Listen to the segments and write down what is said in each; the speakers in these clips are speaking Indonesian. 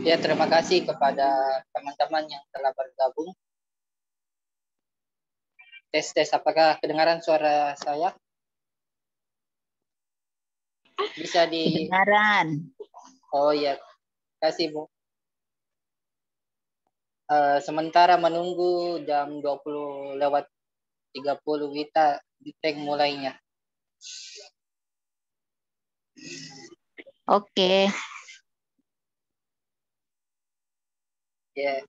Ya, terima kasih kepada teman-teman yang telah bergabung. Tes, apakah kedengaran suara saya? Bisa di... Kedengaran. Oh ya, kasih Bu. Sementara menunggu jam 20:30 kita di tag mulainya. Oke. Ya.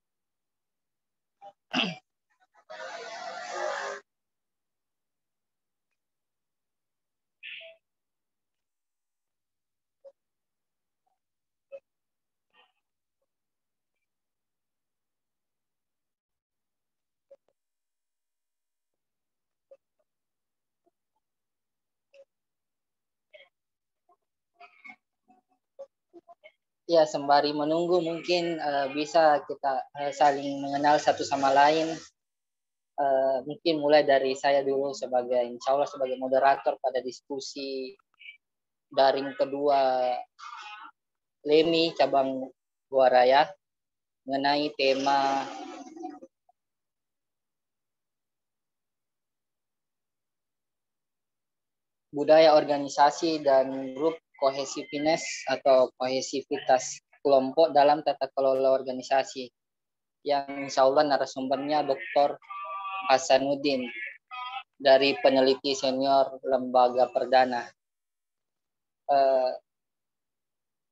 Ya, sembari menunggu mungkin bisa kita saling mengenal satu sama lain. Mungkin mulai dari saya dulu sebagai, insya Allah sebagai moderator pada diskusi daring kedua LEMI cabang Goa Raya mengenai tema budaya organisasi dan grup kohesivitas atau kohesivitas kelompok dalam tata kelola organisasi, yang insya Allah narasumbernya Dr. Hasanuddin dari peneliti senior Lembaga Perdana.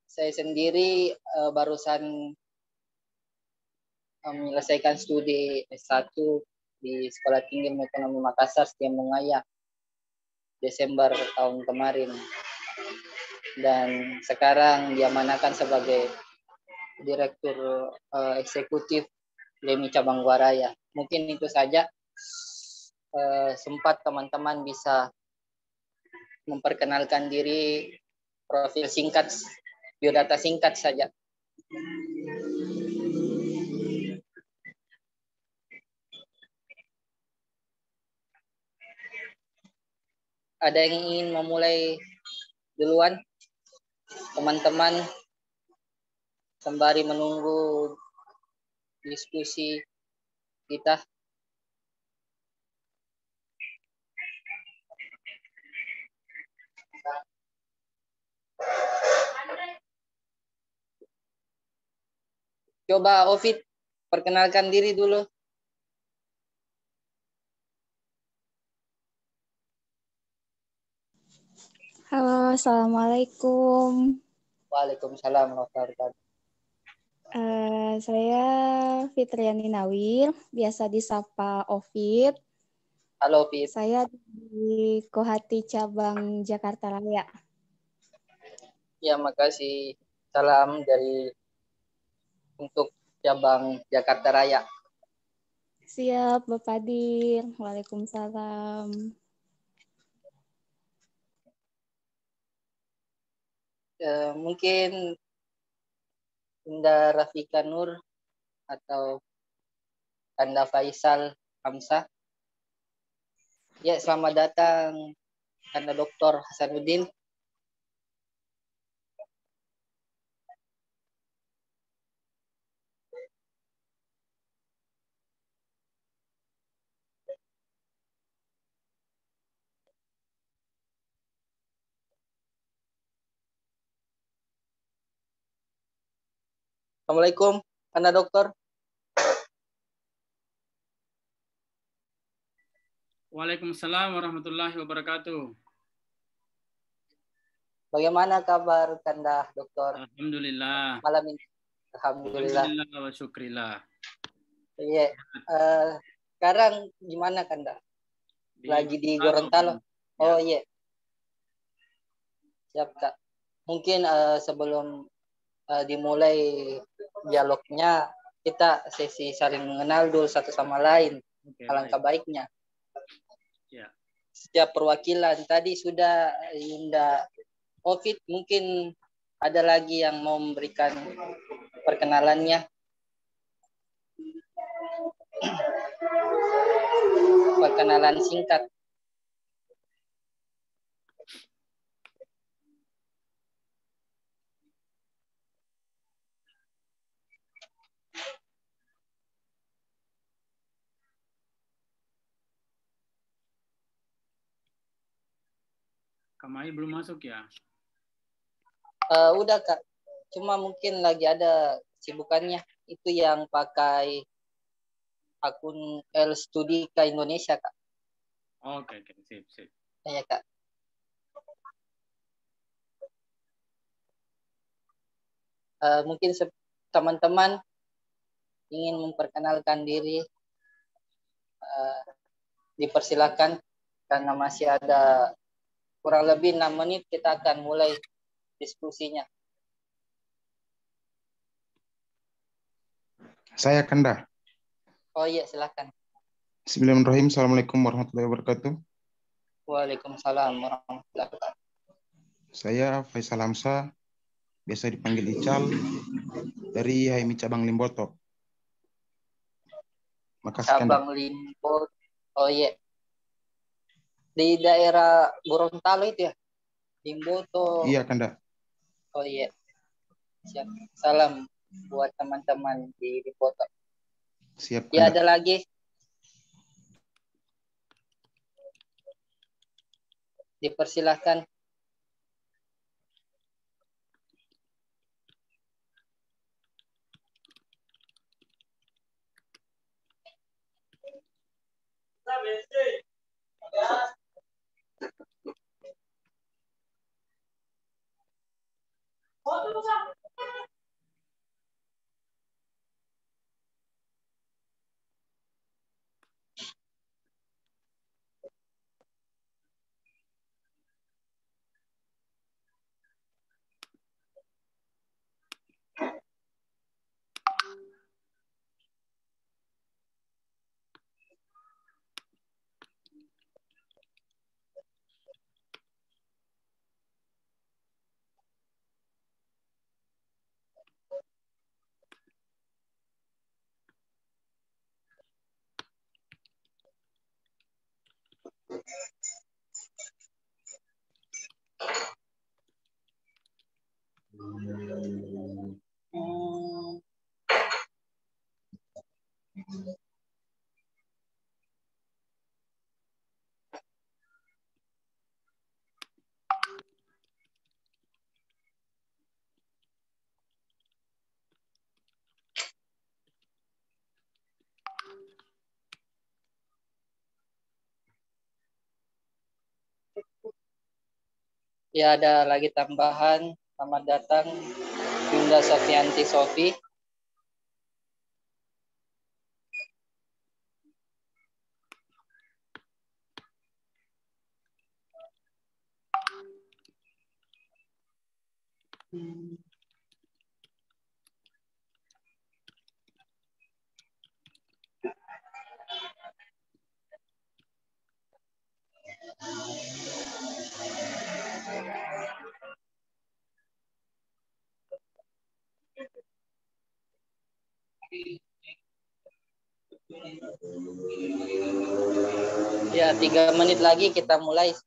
Saya sendiri barusan menyelesaikan studi S1 di Sekolah Tinggi Ekonomi Makassar Setia Mengaya Desember tahun kemarin, dan sekarang diamanahkan sebagai Direktur Eksekutif LEMI Cabang Goa Raya. Mungkin itu saja. Sempat teman-teman bisa memperkenalkan diri, profil singkat, biodata singkat saja. Ada yang ingin memulai duluan, teman-teman, sembari menunggu diskusi kita? Coba Ovid, perkenalkan diri dulu. Halo, Assalamualaikum. Waalaikumsalam warahmatullahi wabarakatuh. Saya Fitriani Nawil, biasa disapa Ovid. Halo Ovid. Saya di Kohati Cabang Jakarta Raya. Ya, makasih. Salam dari untuk cabang Jakarta Raya. Siap, Bapak Dir. Waalaikumsalam. Mungkin Indah Rafika Nur atau Kanda Faisal Hamzah. Ya, selamat datang Kanda Dr. Hasanuddin. Assalamualaikum, Kanda Dokter. Waalaikumsalam warahmatullahi wabarakatuh. Bagaimana kabar Kanda Dokter? Alhamdulillah. Malam ini. Alhamdulillah. Alhamdulillah wa syukrillah. Iya. Sekarang gimana Kanda? Lagi di Gorontalo? Ya. Oh iya. Siap Kak. Mungkin sebelum dimulai dialognya, kita sesi saling mengenal dulu satu sama lain. Alangkah baiknya. Ya. Setiap perwakilan tadi sudah Indah Ovid, mungkin ada lagi yang mau memberikan perkenalannya. Perkenalan singkat. Kamai belum masuk ya? Udah Kak, cuma mungkin lagi ada sibukannya. Itu yang pakai akun El Studika Indonesia Kak. Oke, sip, sip. Ya Kak. Mungkin teman-teman ingin memperkenalkan diri, dipersilakan karena masih ada kurang lebih 6 menit kita akan mulai diskusinya. Saya Kanda. Oh iya, silakan. Bismillahirrahmanirrahim. Assalamualaikum warahmatullahi wabarakatuh. Waalaikumsalam warahmatullahi wabarakatuh. Saya Faisal Hamzah, biasa dipanggil Ical, dari HMI Cabang Limboto. Makasih Kanda. Cabang Limboto. Oh iya. Di daerah Gorontalo itu ya? Limboto. Iya Kanda. Oh iya. Siap. Salam buat teman-teman di Limboto. Siap Kanda. Ya, ada lagi. Dipersilahkan. Ya, ada lagi tambahan. Selamat datang Yunda Sofianti Sofi. Ya, 3 menit lagi kita mulai.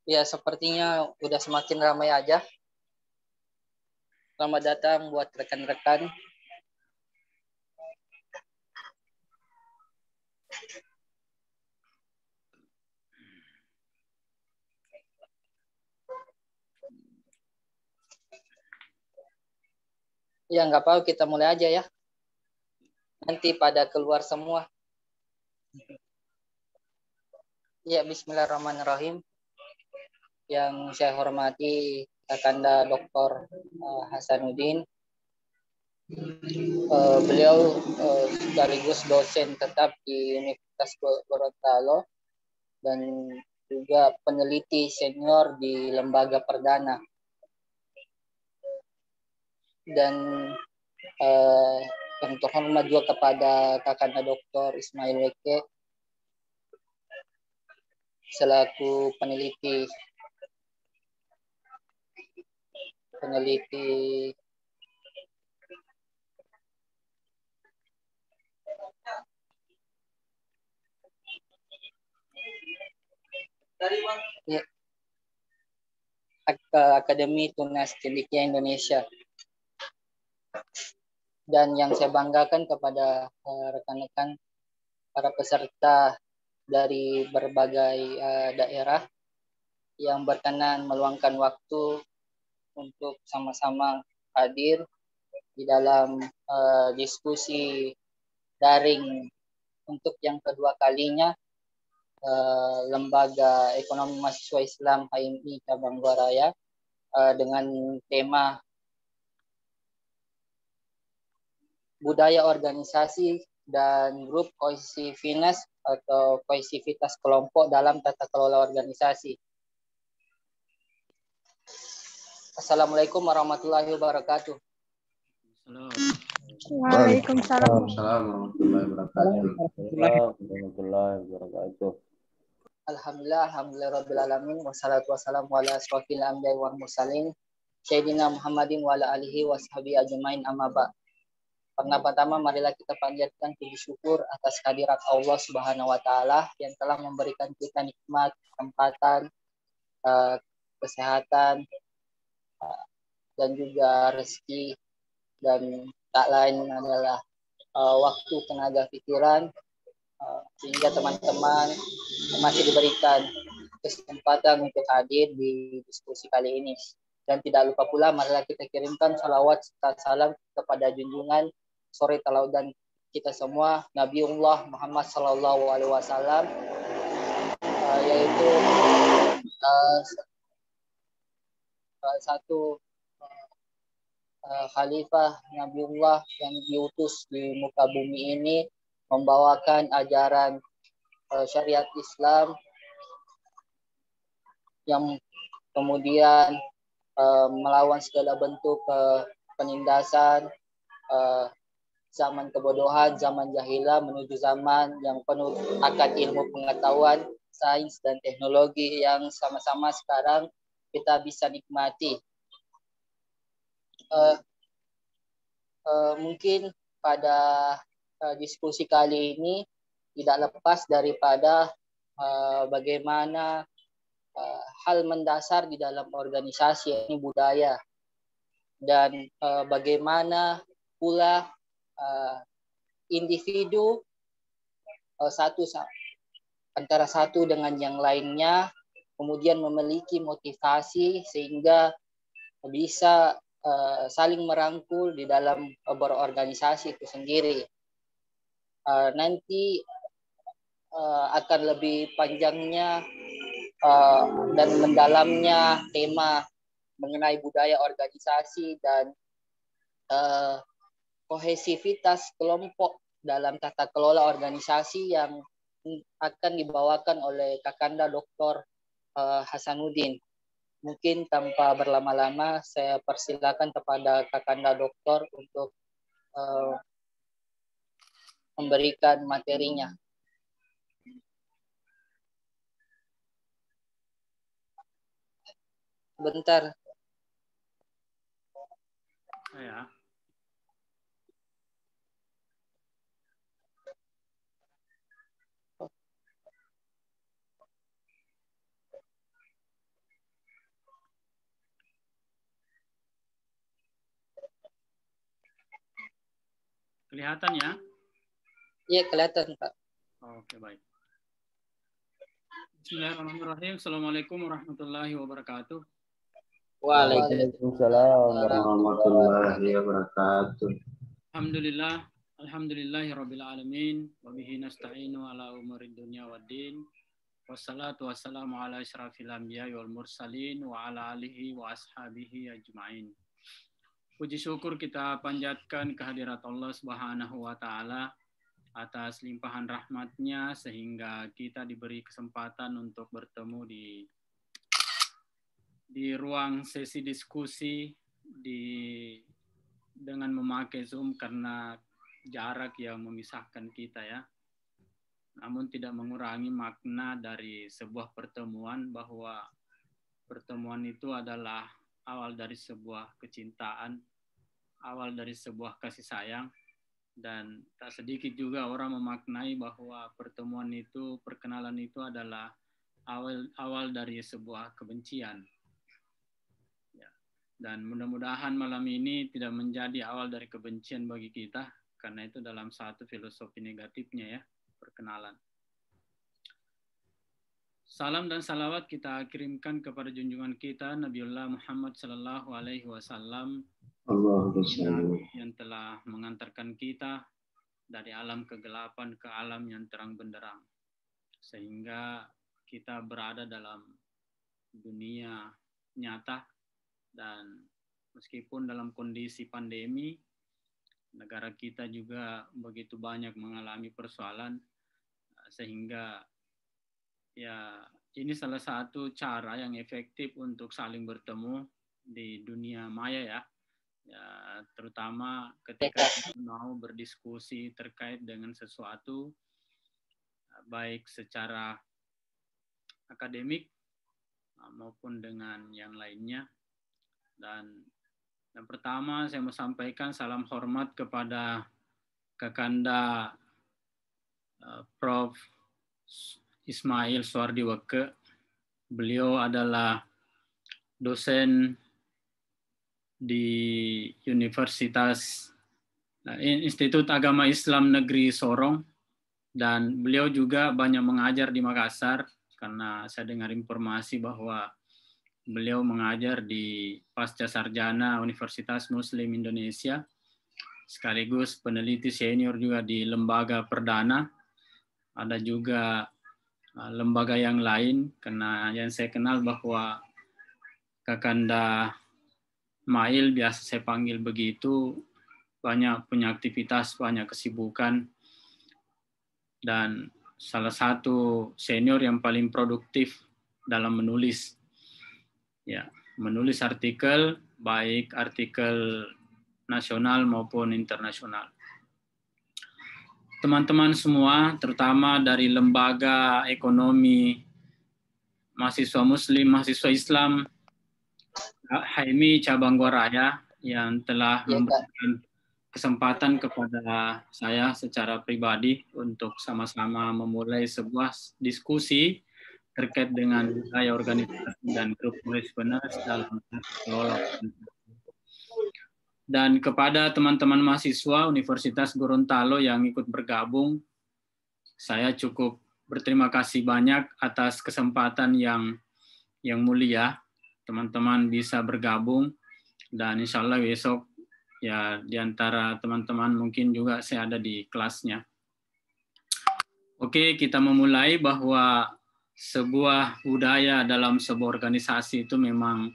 Ya, sepertinya udah semakin ramai aja. Selamat datang buat rekan-rekan. Ya, nggak apa-apa, kita mulai aja ya. Nanti pada keluar semua. Ya, bismillahirrahmanirrahim. Yang saya hormati Kakanda Dr. Hasanuddin. Beliau sekaligus dosen tetap di Universitas Gorontalo dan juga peneliti senior di lembaga perdana. Dan yang terhormat juga kepada Kakanda Dr. Ismail Weke selaku peneliti ya, Akademi Tunas Cendekia Indonesia. Dan yang saya banggakan kepada rekan-rekan para peserta dari berbagai daerah yang berkenan meluangkan waktu untuk sama-sama hadir di dalam diskusi daring untuk yang kedua kalinya Lembaga Ekonomi Mahasiswa Islam HMI Cabang Buaraya dengan tema budaya organisasi dan grup kohesivitas atau kohesivitas kelompok dalam tata kelola organisasi. Assalamualaikum warahmatullahi wabarakatuh. Waalaikumsalam. Warahmatullahi wabarakatuh. Alhamdulillahirabbil wassalatu wassalamu ala asrofil anbiya'i wal mursalin sayyidina Muhammadin wa ala alihi washabihi ajmain amma ba'd. Pertama-tama marilah kita panjatkan puji syukur atas kehadirat Allah Subhanahu wa taala yang telah memberikan kita nikmat, kesempatan, kesehatan dan juga rezeki, dan tak lain adalah waktu, tenaga, pikiran, sehingga teman-teman masih diberikan kesempatan untuk hadir di diskusi kali ini. Dan tidak lupa pula marilah kita kirimkan salawat serta salam kepada junjungan sore teladan kita semua, Nabiullah Muhammad Sallallahu Alaihi Wasallam, yaitu satu khalifah Nabiullah yang diutus di muka bumi ini membawakan ajaran syariat Islam yang kemudian melawan segala bentuk penindasan, zaman kebodohan, zaman jahilah menuju zaman yang penuh akan ilmu pengetahuan, sains dan teknologi yang sama-sama sekarang kita bisa nikmati. Mungkin pada diskusi kali ini tidak lepas daripada bagaimana hal mendasar di dalam organisasi ini budaya, dan bagaimana pula individu antara satu dengan yang lainnya kemudian memiliki motivasi sehingga bisa saling merangkul di dalam berorganisasi itu sendiri. Nanti akan lebih panjangnya dan mendalamnya tema mengenai budaya organisasi dan kohesivitas kelompok dalam tata kelola organisasi yang akan dibawakan oleh Kakanda Dr. Hasanuddin. Mungkin tanpa berlama-lama saya persilakan kepada Kakanda Doktor untuk memberikan materinya. Bentar. Ya. Kelihatan ya? Iya, kelihatan, Pak. Oke, baik. Bismillahirrahmanirrahim. Assalamualaikum warahmatullahi wabarakatuh. Waalaikumsalam warahmatullahi wabarakatuh. Alhamdulillahirabbil alamin wa bihi nasta'inu ala umurid dunya waddin. Wassalatu wassalamu ala asyrafil anbiya'i wal mursalin wa ala alihi wa ashabihi ajmain. Puji syukur kita panjatkan kehadirat Allah Subhanahu wa taala atas limpahan rahmat-Nya sehingga kita diberi kesempatan untuk bertemu di ruang sesi diskusi dengan memakai Zoom karena jarak yang memisahkan kita ya. Namun tidak mengurangi makna dari sebuah pertemuan, bahwa pertemuan itu adalah awal dari sebuah kecintaan, awal dari sebuah kasih sayang. Dan tak sedikit juga orang memaknai bahwa pertemuan itu, perkenalan itu adalah awal dari sebuah kebencian. Ya. Dan mudah-mudahan malam ini tidak menjadi awal dari kebencian bagi kita, karena itu dalam satu filosofi negatifnya ya, perkenalan. Salam dan salawat kita kirimkan kepada junjungan kita Nabiullah Muhammad sallallahu alaihi wasallam yang telah mengantarkan kita dari alam kegelapan ke alam yang terang benderang, sehingga kita berada dalam dunia nyata. Dan meskipun dalam kondisi pandemi, negara kita juga begitu banyak mengalami persoalan, sehingga ya ini salah satu cara yang efektif untuk saling bertemu di dunia maya ya. Ya, terutama ketika kita mau berdiskusi terkait dengan sesuatu, baik secara akademik maupun dengan yang lainnya. Dan yang pertama saya mau sampaikan salam hormat kepada Kakanda Prof. Ismail Suardi Weke. Beliau adalah dosen di Universitas Institut Agama Islam Negeri Sorong, dan beliau juga banyak mengajar di Makassar, karena saya dengar informasi bahwa beliau mengajar di Pasca Sarjana Universitas Muslim Indonesia, sekaligus peneliti senior juga di lembaga perdana. Ada juga lembaga yang lain, karena yang saya kenal bahwa Kakanda Mail, biasa saya panggil begitu, banyak punya aktivitas, banyak kesibukan, dan salah satu senior yang paling produktif dalam menulis. Ya, menulis artikel, baik artikel nasional maupun internasional. Teman-teman semua, terutama dari lembaga ekonomi mahasiswa Muslim, mahasiswa Islam, HMI Cabang Goaraya, yang telah memberikan kesempatan kepada saya secara pribadi untuk sama-sama memulai sebuah diskusi terkait dengan budaya organisasi dan grup responders dalam kelola. Dan kepada teman-teman mahasiswa Universitas Gorontalo yang ikut bergabung, saya cukup berterima kasih banyak atas kesempatan yang mulia. Teman-teman bisa bergabung, dan insya Allah besok ya di antara teman-teman mungkin juga saya ada di kelasnya. Oke, kita memulai bahwa sebuah budaya dalam sebuah organisasi itu memang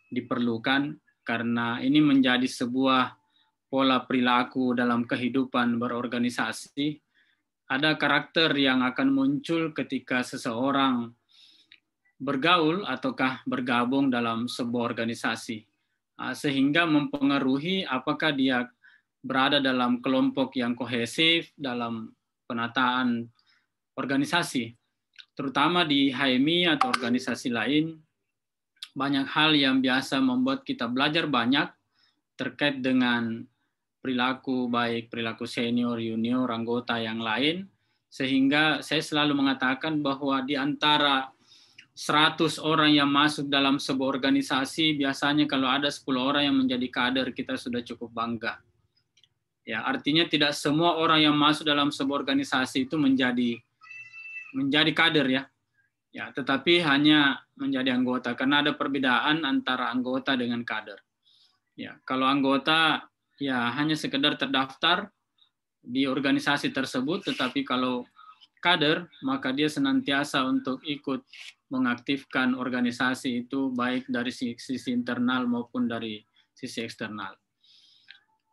diperlukan, karena ini menjadi sebuah pola perilaku dalam kehidupan berorganisasi. Ada karakter yang akan muncul ketika seseorang bergaul ataukah bergabung dalam sebuah organisasi, sehingga mempengaruhi apakah dia berada dalam kelompok yang kohesif dalam penataan organisasi. Terutama di HMI atau organisasi lain, banyak hal yang biasa membuat kita belajar banyak terkait dengan perilaku, baik perilaku senior, junior, anggota yang lain, sehingga saya selalu mengatakan bahwa di antara 100 orang yang masuk dalam sebuah organisasi, biasanya kalau ada 10 orang yang menjadi kader, kita sudah cukup bangga. Ya, artinya tidak semua orang yang masuk dalam sebuah organisasi itu menjadi kader ya. Ya, tetapi hanya menjadi anggota, karena ada perbedaan antara anggota dengan kader. Ya, kalau anggota ya hanya sekedar terdaftar di organisasi tersebut, tetapi kalau kader, maka dia senantiasa untuk ikut mengaktifkan organisasi itu, baik dari sisi internal maupun dari sisi eksternal.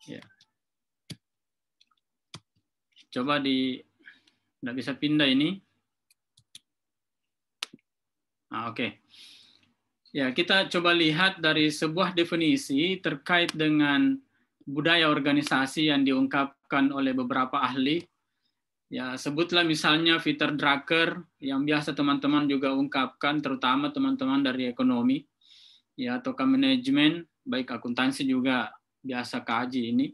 Ya. Coba nggak bisa pindah ini. Oke. Ya, kita coba lihat dari sebuah definisi terkait dengan budaya organisasi yang diungkapkan oleh beberapa ahli. Ya, sebutlah misalnya Peter Drucker yang biasa teman-teman juga ungkapkan, terutama teman-teman dari ekonomi, ya, atau manajemen, baik akuntansi juga biasa kaji ini,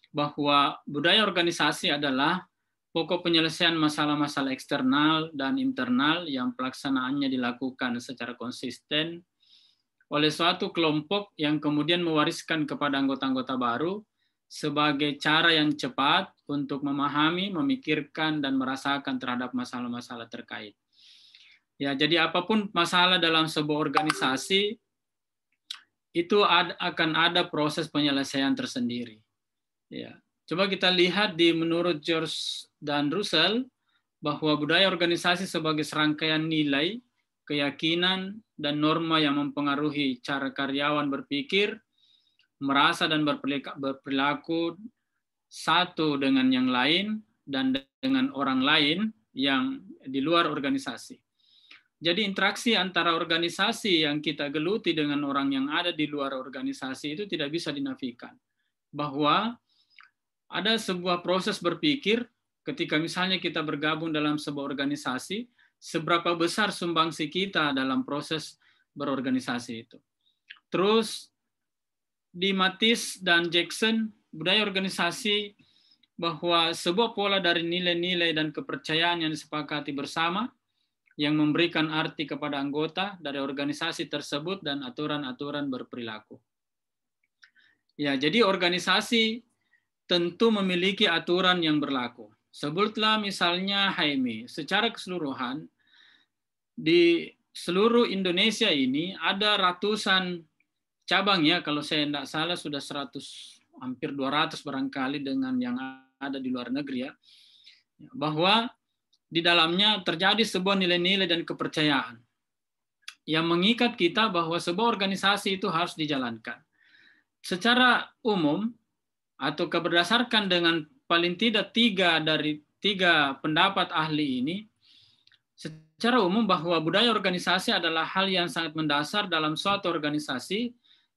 bahwa budaya organisasi adalah pokok penyelesaian masalah-masalah eksternal dan internal yang pelaksanaannya dilakukan secara konsisten oleh suatu kelompok yang kemudian mewariskan kepada anggota-anggota baru sebagai cara yang cepat untuk memahami, memikirkan, dan merasakan terhadap masalah-masalah terkait. Ya, jadi apapun masalah dalam sebuah organisasi, itu akan ada proses penyelesaian tersendiri. Ya. Coba kita lihat menurut George dan Russell bahwa budaya organisasi sebagai serangkaian nilai, keyakinan, dan norma yang mempengaruhi cara karyawan berpikir, merasa, dan berperilaku satu dengan yang lain dan dengan orang lain yang di luar organisasi. Jadi interaksi antara organisasi yang kita geluti dengan orang yang ada di luar organisasi itu tidak bisa dinafikan. Bahwa ada sebuah proses berpikir ketika misalnya kita bergabung dalam sebuah organisasi, seberapa besar sumbangsi kita dalam proses berorganisasi itu. Terus di Mattis dan Jackson, budaya organisasi bahwa sebuah pola dari nilai-nilai dan kepercayaan yang disepakati bersama yang memberikan arti kepada anggota dari organisasi tersebut dan aturan-aturan berperilaku. Ya, jadi organisasi tentu memiliki aturan yang berlaku. Sebutlah misalnya HMI, secara keseluruhan di seluruh Indonesia ini ada ratusan cabang, ya, kalau saya tidak salah sudah 100, hampir 200 barangkali dengan yang ada di luar negeri, ya. Bahwa di dalamnya terjadi sebuah nilai-nilai dan kepercayaan yang mengikat kita bahwa sebuah organisasi itu harus dijalankan. Secara umum, atau berdasarkan dengan paling tidak 3 dari 3 pendapat ahli ini, secara umum bahwa budaya organisasi adalah hal yang sangat mendasar dalam suatu organisasi,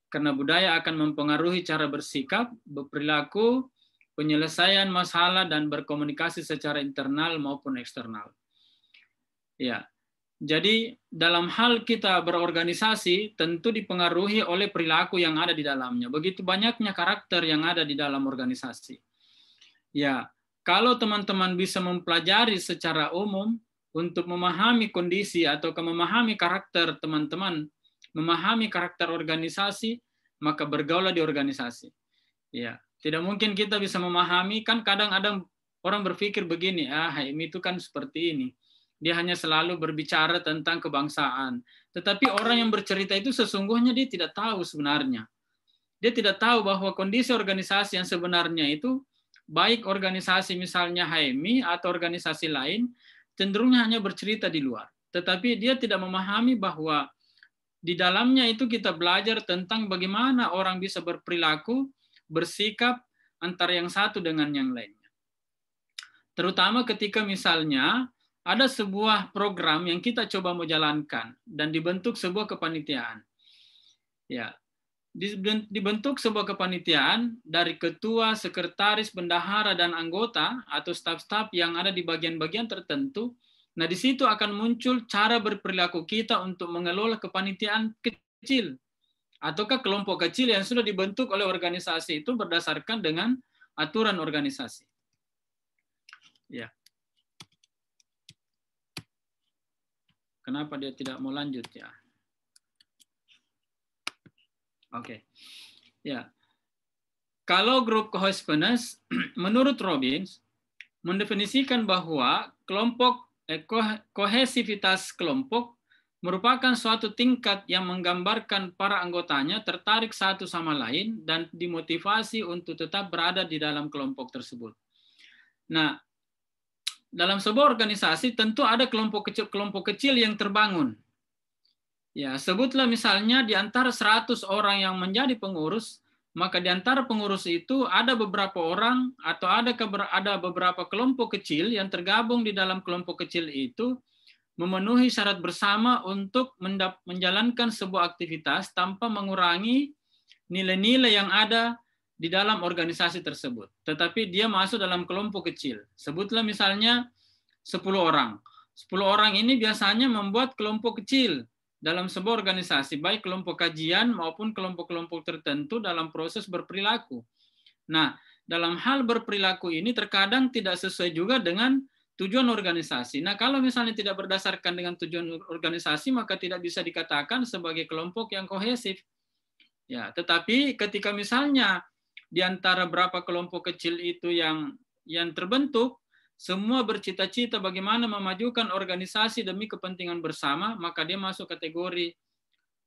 karena budaya akan mempengaruhi cara bersikap, berperilaku, penyelesaian masalah, dan berkomunikasi secara internal maupun eksternal. Ya, jadi dalam hal kita berorganisasi tentu dipengaruhi oleh perilaku yang ada di dalamnya. Begitu banyaknya karakter yang ada di dalam organisasi. Ya, kalau teman-teman bisa mempelajari secara umum untuk memahami kondisi atau memahami karakter teman-teman, memahami karakter organisasi, maka bergaulah di organisasi. Ya. Tidak mungkin kita bisa memahami, kan kadang-kadang orang berpikir begini, HMI itu kan seperti ini. Dia hanya selalu berbicara tentang kebangsaan. Tetapi orang yang bercerita itu sesungguhnya dia tidak tahu sebenarnya. Dia tidak tahu bahwa kondisi organisasi yang sebenarnya itu, baik organisasi misalnya HMI atau organisasi lain, cenderungnya hanya bercerita di luar. Tetapi dia tidak memahami bahwa di dalamnya itu kita belajar tentang bagaimana orang bisa berperilaku, bersikap antara yang satu dengan yang lainnya. Terutama ketika misalnya ada sebuah program yang kita coba menjalankan dan dibentuk sebuah kepanitiaan. Ya, dibentuk sebuah kepanitiaan dari ketua, sekretaris, bendahara, dan anggota atau staf-staf yang ada di bagian-bagian tertentu. Nah, di situ akan muncul cara berperilaku kita untuk mengelola kepanitiaan kecil. Ataukah kelompok kecil yang sudah dibentuk oleh organisasi itu berdasarkan dengan aturan organisasi. Ya. Kenapa dia tidak mau lanjut, ya? Oke. Ya. Kalau grup cohesiveness, menurut Robbins, mendefinisikan bahwa kohesivitas kelompok merupakan suatu tingkat yang menggambarkan para anggotanya tertarik satu sama lain dan dimotivasi untuk tetap berada di dalam kelompok tersebut. Nah, dalam sebuah organisasi tentu ada kelompok kecil yang terbangun. Ya, sebutlah misalnya di antara 100 orang yang menjadi pengurus, maka di antara pengurus itu ada beberapa orang atau ada beberapa kelompok kecil yang tergabung di dalam kelompok kecil itu memenuhi syarat bersama untuk menjalankan sebuah aktivitas tanpa mengurangi nilai-nilai yang ada di dalam organisasi tersebut. Tetapi dia masuk dalam kelompok kecil. Sebutlah misalnya 10 orang. 10 orang ini biasanya membuat kelompok kecil dalam sebuah organisasi, baik kelompok kajian maupun kelompok-kelompok tertentu dalam proses berperilaku. Nah, dalam hal berperilaku ini terkadang tidak sesuai juga dengan tujuan organisasi. Nah, kalau misalnya tidak berdasarkan dengan tujuan organisasi, maka tidak bisa dikatakan sebagai kelompok yang kohesif. Ya, tetapi ketika misalnya di antara berapa kelompok kecil itu yang terbentuk, semua bercita-cita bagaimana memajukan organisasi demi kepentingan bersama, maka dia masuk kategori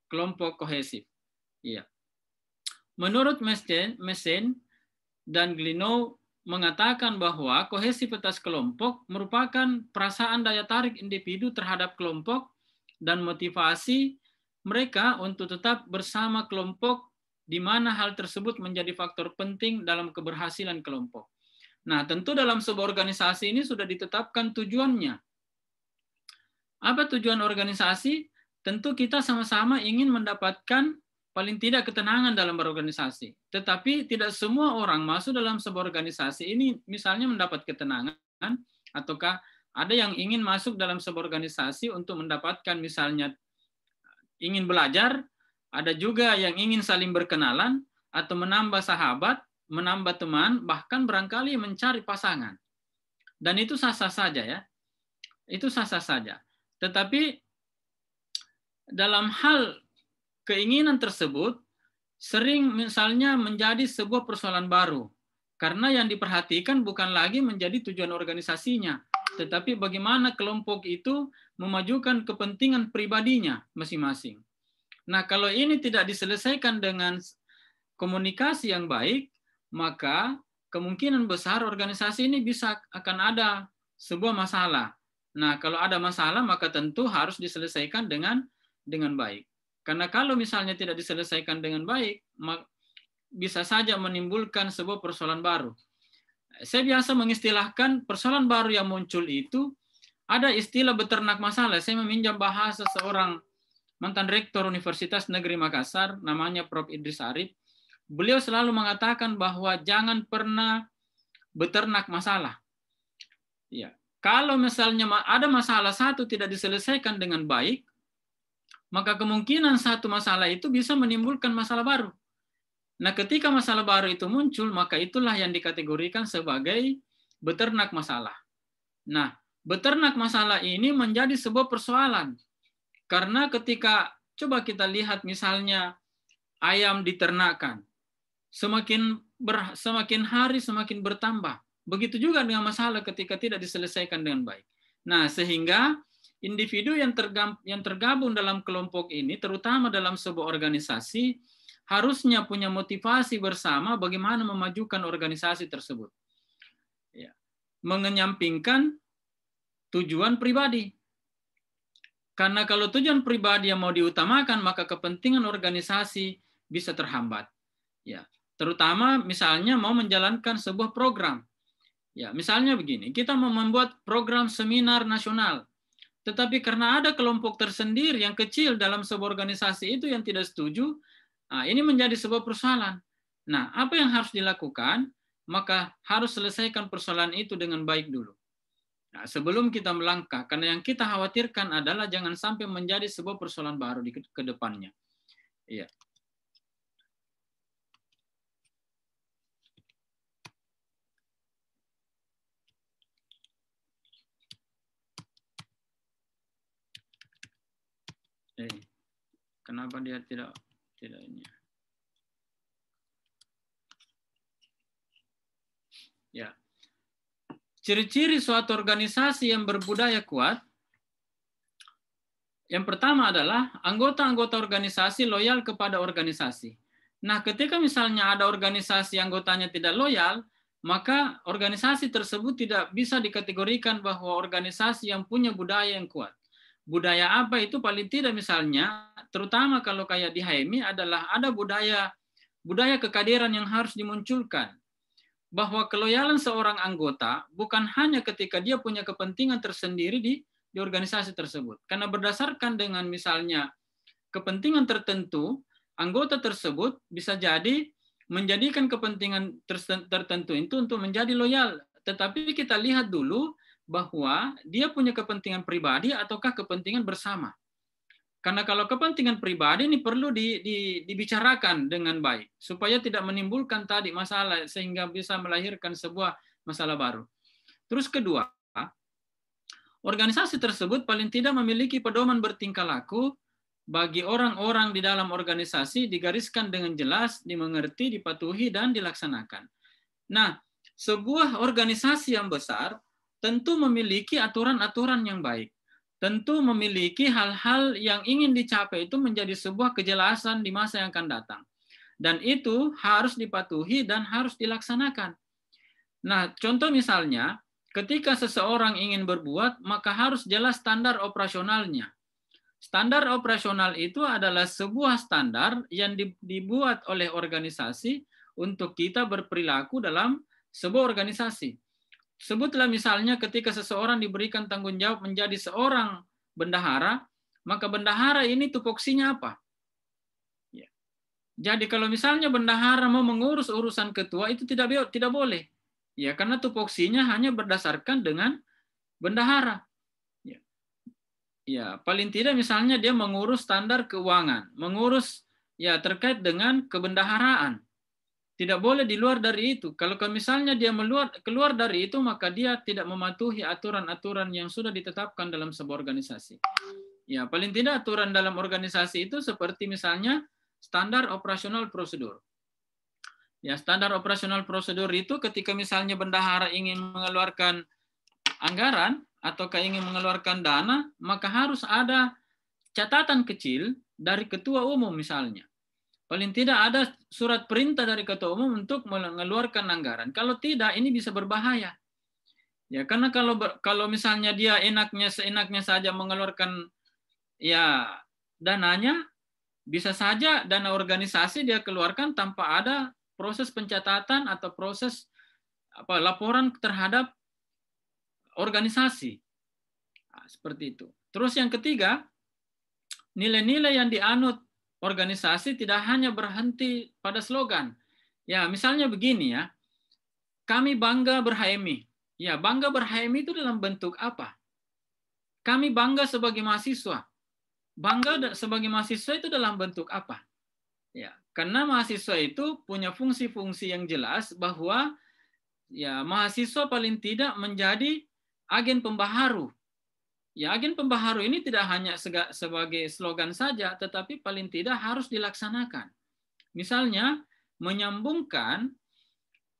kelompok kohesif. Iya. Menurut Messen dan Glenow mengatakan bahwa kohesivitas kelompok merupakan perasaan daya tarik individu terhadap kelompok dan motivasi mereka untuk tetap bersama kelompok di mana hal tersebut menjadi faktor penting dalam keberhasilan kelompok. Nah, tentu dalam sebuah organisasi ini sudah ditetapkan tujuannya. Apa tujuan organisasi? Tentu kita sama-sama ingin mendapatkan paling tidak ketenangan dalam berorganisasi. Tetapi tidak semua orang masuk dalam sebuah organisasi ini misalnya mendapat ketenangan, ataukah ada yang ingin masuk dalam sebuah organisasi untuk mendapatkan misalnya ingin belajar, ada juga yang ingin saling berkenalan, atau menambah sahabat, menambah teman, bahkan barangkali mencari pasangan. Dan itu sah-sah saja ya. Itu sah-sah saja. Tetapi dalam hal keinginan tersebut sering misalnya menjadi sebuah persoalan baru. Karena yang diperhatikan bukan lagi menjadi tujuan organisasinya, tetapi bagaimana kelompok itu memajukan kepentingan pribadinya masing-masing. Nah, kalau ini tidak diselesaikan dengan komunikasi yang baik, maka kemungkinan besar organisasi ini akan ada sebuah masalah. Nah, kalau ada masalah, maka tentu harus diselesaikan dengan baik. Karena kalau misalnya tidak diselesaikan dengan baik, bisa saja menimbulkan sebuah persoalan baru. Saya biasa mengistilahkan persoalan baru yang muncul itu, ada istilah beternak masalah. Saya meminjam bahasa seorang mantan rektor Universitas Negeri Makassar, namanya Prof. Idris Arif. Beliau selalu mengatakan bahwa jangan pernah beternak masalah. Ya, kalau misalnya ada masalah satu tidak diselesaikan dengan baik, maka kemungkinan satu masalah itu bisa menimbulkan masalah baru. Nah, ketika masalah baru itu muncul, maka itulah yang dikategorikan sebagai beternak masalah. Nah, beternak masalah ini menjadi sebuah persoalan. Karena ketika coba kita lihat misalnya ayam diternakkan, semakin hari semakin bertambah. Begitu juga dengan masalah ketika tidak diselesaikan dengan baik. Nah, sehingga individu yang tergabung dalam kelompok ini, terutama dalam sebuah organisasi, harusnya punya motivasi bersama bagaimana memajukan organisasi tersebut. Ya. Mengenyampingkan tujuan pribadi. Karena kalau tujuan pribadi yang mau diutamakan, maka kepentingan organisasi bisa terhambat. Ya. Terutama misalnya mau menjalankan sebuah program. Ya, misalnya begini, kita mau membuat program seminar nasional. Tetapi karena ada kelompok tersendiri yang kecil dalam sebuah organisasi itu yang tidak setuju, nah, ini menjadi sebuah persoalan. Nah, apa yang harus dilakukan? Maka harus selesaikan persoalan itu dengan baik dulu. Nah, sebelum kita melangkah, karena yang kita khawatirkan adalah jangan sampai menjadi sebuah persoalan baru ke depannya. Iya. Kenapa dia tidak ini? Ya. Ciri-ciri suatu organisasi yang berbudaya kuat, yang pertama adalah anggota-anggota organisasi loyal kepada organisasi. Nah, ketika misalnya ada organisasi anggotanya tidak loyal, maka organisasi tersebut tidak bisa dikategorikan bahwa organisasi yang punya budaya yang kuat. Budaya apa itu paling tidak misalnya, terutama kalau kayak di HMI adalah ada budaya budaya kekaderan yang harus dimunculkan. Bahwa keloyalan seorang anggota bukan hanya ketika dia punya kepentingan tersendiri di organisasi tersebut. Karena berdasarkan dengan misalnya kepentingan tertentu, anggota tersebut bisa jadi menjadikan kepentingan tertentu itu untuk menjadi loyal. Tetapi kita lihat dulu bahwa dia punya kepentingan pribadi ataukah kepentingan bersama. Karena kalau kepentingan pribadi ini perlu dibicarakan dengan baik supaya tidak menimbulkan tadi masalah sehingga bisa melahirkan sebuah masalah baru. Terus kedua, organisasi tersebut paling tidak memiliki pedoman bertingkah laku bagi orang-orang di dalam organisasi, digariskan dengan jelas, dimengerti, dipatuhi, dan dilaksanakan. Nah, sebuah organisasi yang besar tentu memiliki aturan-aturan yang baik. Tentu memiliki hal-hal yang ingin dicapai itu menjadi sebuah kejelasan di masa yang akan datang. Dan itu harus dipatuhi dan harus dilaksanakan. Nah, contoh misalnya, ketika seseorang ingin berbuat, maka harus jelas standar operasionalnya. Standar operasional itu adalah sebuah standar yang dibuat oleh organisasi untuk kita berperilaku dalam sebuah organisasi. Sebutlah misalnya ketika seseorang diberikan tanggung jawab menjadi seorang bendahara, maka bendahara ini tupoksinya apa? Ya. Jadi kalau misalnya bendahara mau mengurus urusan ketua itu tidak boleh. Ya, karena tupoksinya hanya berdasarkan dengan bendahara. Ya, paling tidak misalnya dia mengurus standar keuangan, mengurus ya terkait dengan kebendaharaan. Tidak boleh di luar dari itu. Kalau misalnya dia keluar dari itu, maka dia tidak mematuhi aturan-aturan yang sudah ditetapkan dalam sebuah organisasi. Ya, paling tidak aturan dalam organisasi itu seperti misalnya standar operasional prosedur. Ya, standar operasional prosedur itu ketika misalnya bendahara ingin mengeluarkan anggaran ataukah ingin mengeluarkan dana, maka harus ada catatan kecil dari ketua umum misalnya. Paling tidak ada surat perintah dari ketua umum untuk mengeluarkan anggaran. Kalau tidak, ini bisa berbahaya. Ya, karena kalau misalnya dia seenaknya saja mengeluarkan ya dananya, bisa saja dana organisasi dia keluarkan tanpa ada proses pencatatan atau proses laporan terhadap organisasi. Nah, seperti itu. Terus yang ketiga, nilai-nilai yang dianut organisasi tidak hanya berhenti pada slogan. Ya, misalnya begini ya, kami bangga ber-HMI. Ya, bangga ber-HMI itu dalam bentuk apa? Kami bangga sebagai mahasiswa. Bangga sebagai mahasiswa itu dalam bentuk apa? Ya, karena mahasiswa itu punya fungsi-fungsi yang jelas bahwa ya mahasiswa paling tidak menjadi agen pembaharu. Ya, agen pembaharu ini tidak hanya sebagai slogan saja, tetapi paling tidak harus dilaksanakan. Misalnya, menyambungkan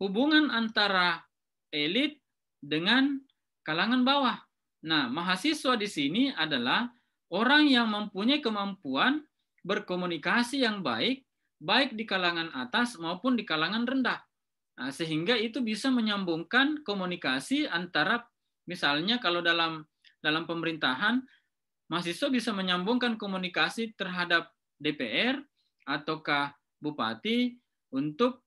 hubungan antara elit dengan kalangan bawah. Nah, mahasiswa di sini adalah orang yang mempunyai kemampuan berkomunikasi yang baik, baik di kalangan atas maupun di kalangan rendah. Nah, sehingga itu bisa menyambungkan komunikasi antara misalnya kalau dalam pemerintahan, mahasiswa bisa menyambungkan komunikasi terhadap DPR ataukah bupati untuk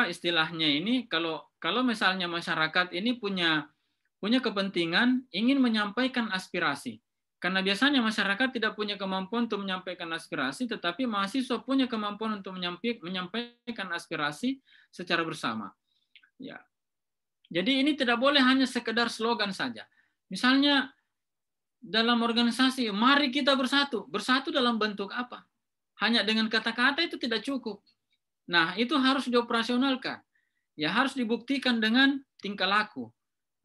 istilahnya ini kalau misalnya masyarakat ini punya kepentingan ingin menyampaikan aspirasi. Karena biasanya masyarakat tidak punya kemampuan untuk menyampaikan aspirasi, tetapi mahasiswa punya kemampuan untuk menyampaikan aspirasi secara bersama. Ya. Jadi ini tidak boleh hanya sekedar slogan saja. Misalnya dalam organisasi, mari kita bersatu. Bersatu dalam bentuk apa? Hanya dengan kata-kata itu tidak cukup. Nah, itu harus dioperasionalkan. Ya, harus dibuktikan dengan tingkah laku.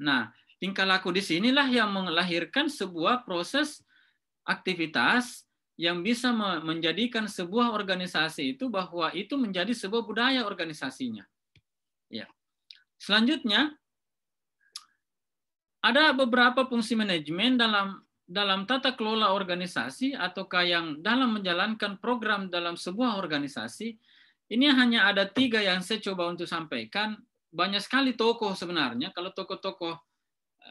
Nah, tingkah laku di sinilah yang melahirkan sebuah proses aktivitas yang bisa menjadikan sebuah organisasi itu bahwa itu menjadi sebuah budaya organisasinya. Ya. Selanjutnya, ada beberapa fungsi manajemen dalam tata kelola organisasi ataukah yang dalam menjalankan program dalam sebuah organisasi. Ini hanya ada 3 yang saya coba untuk sampaikan. Banyak sekali tokoh sebenarnya, kalau tokoh-tokoh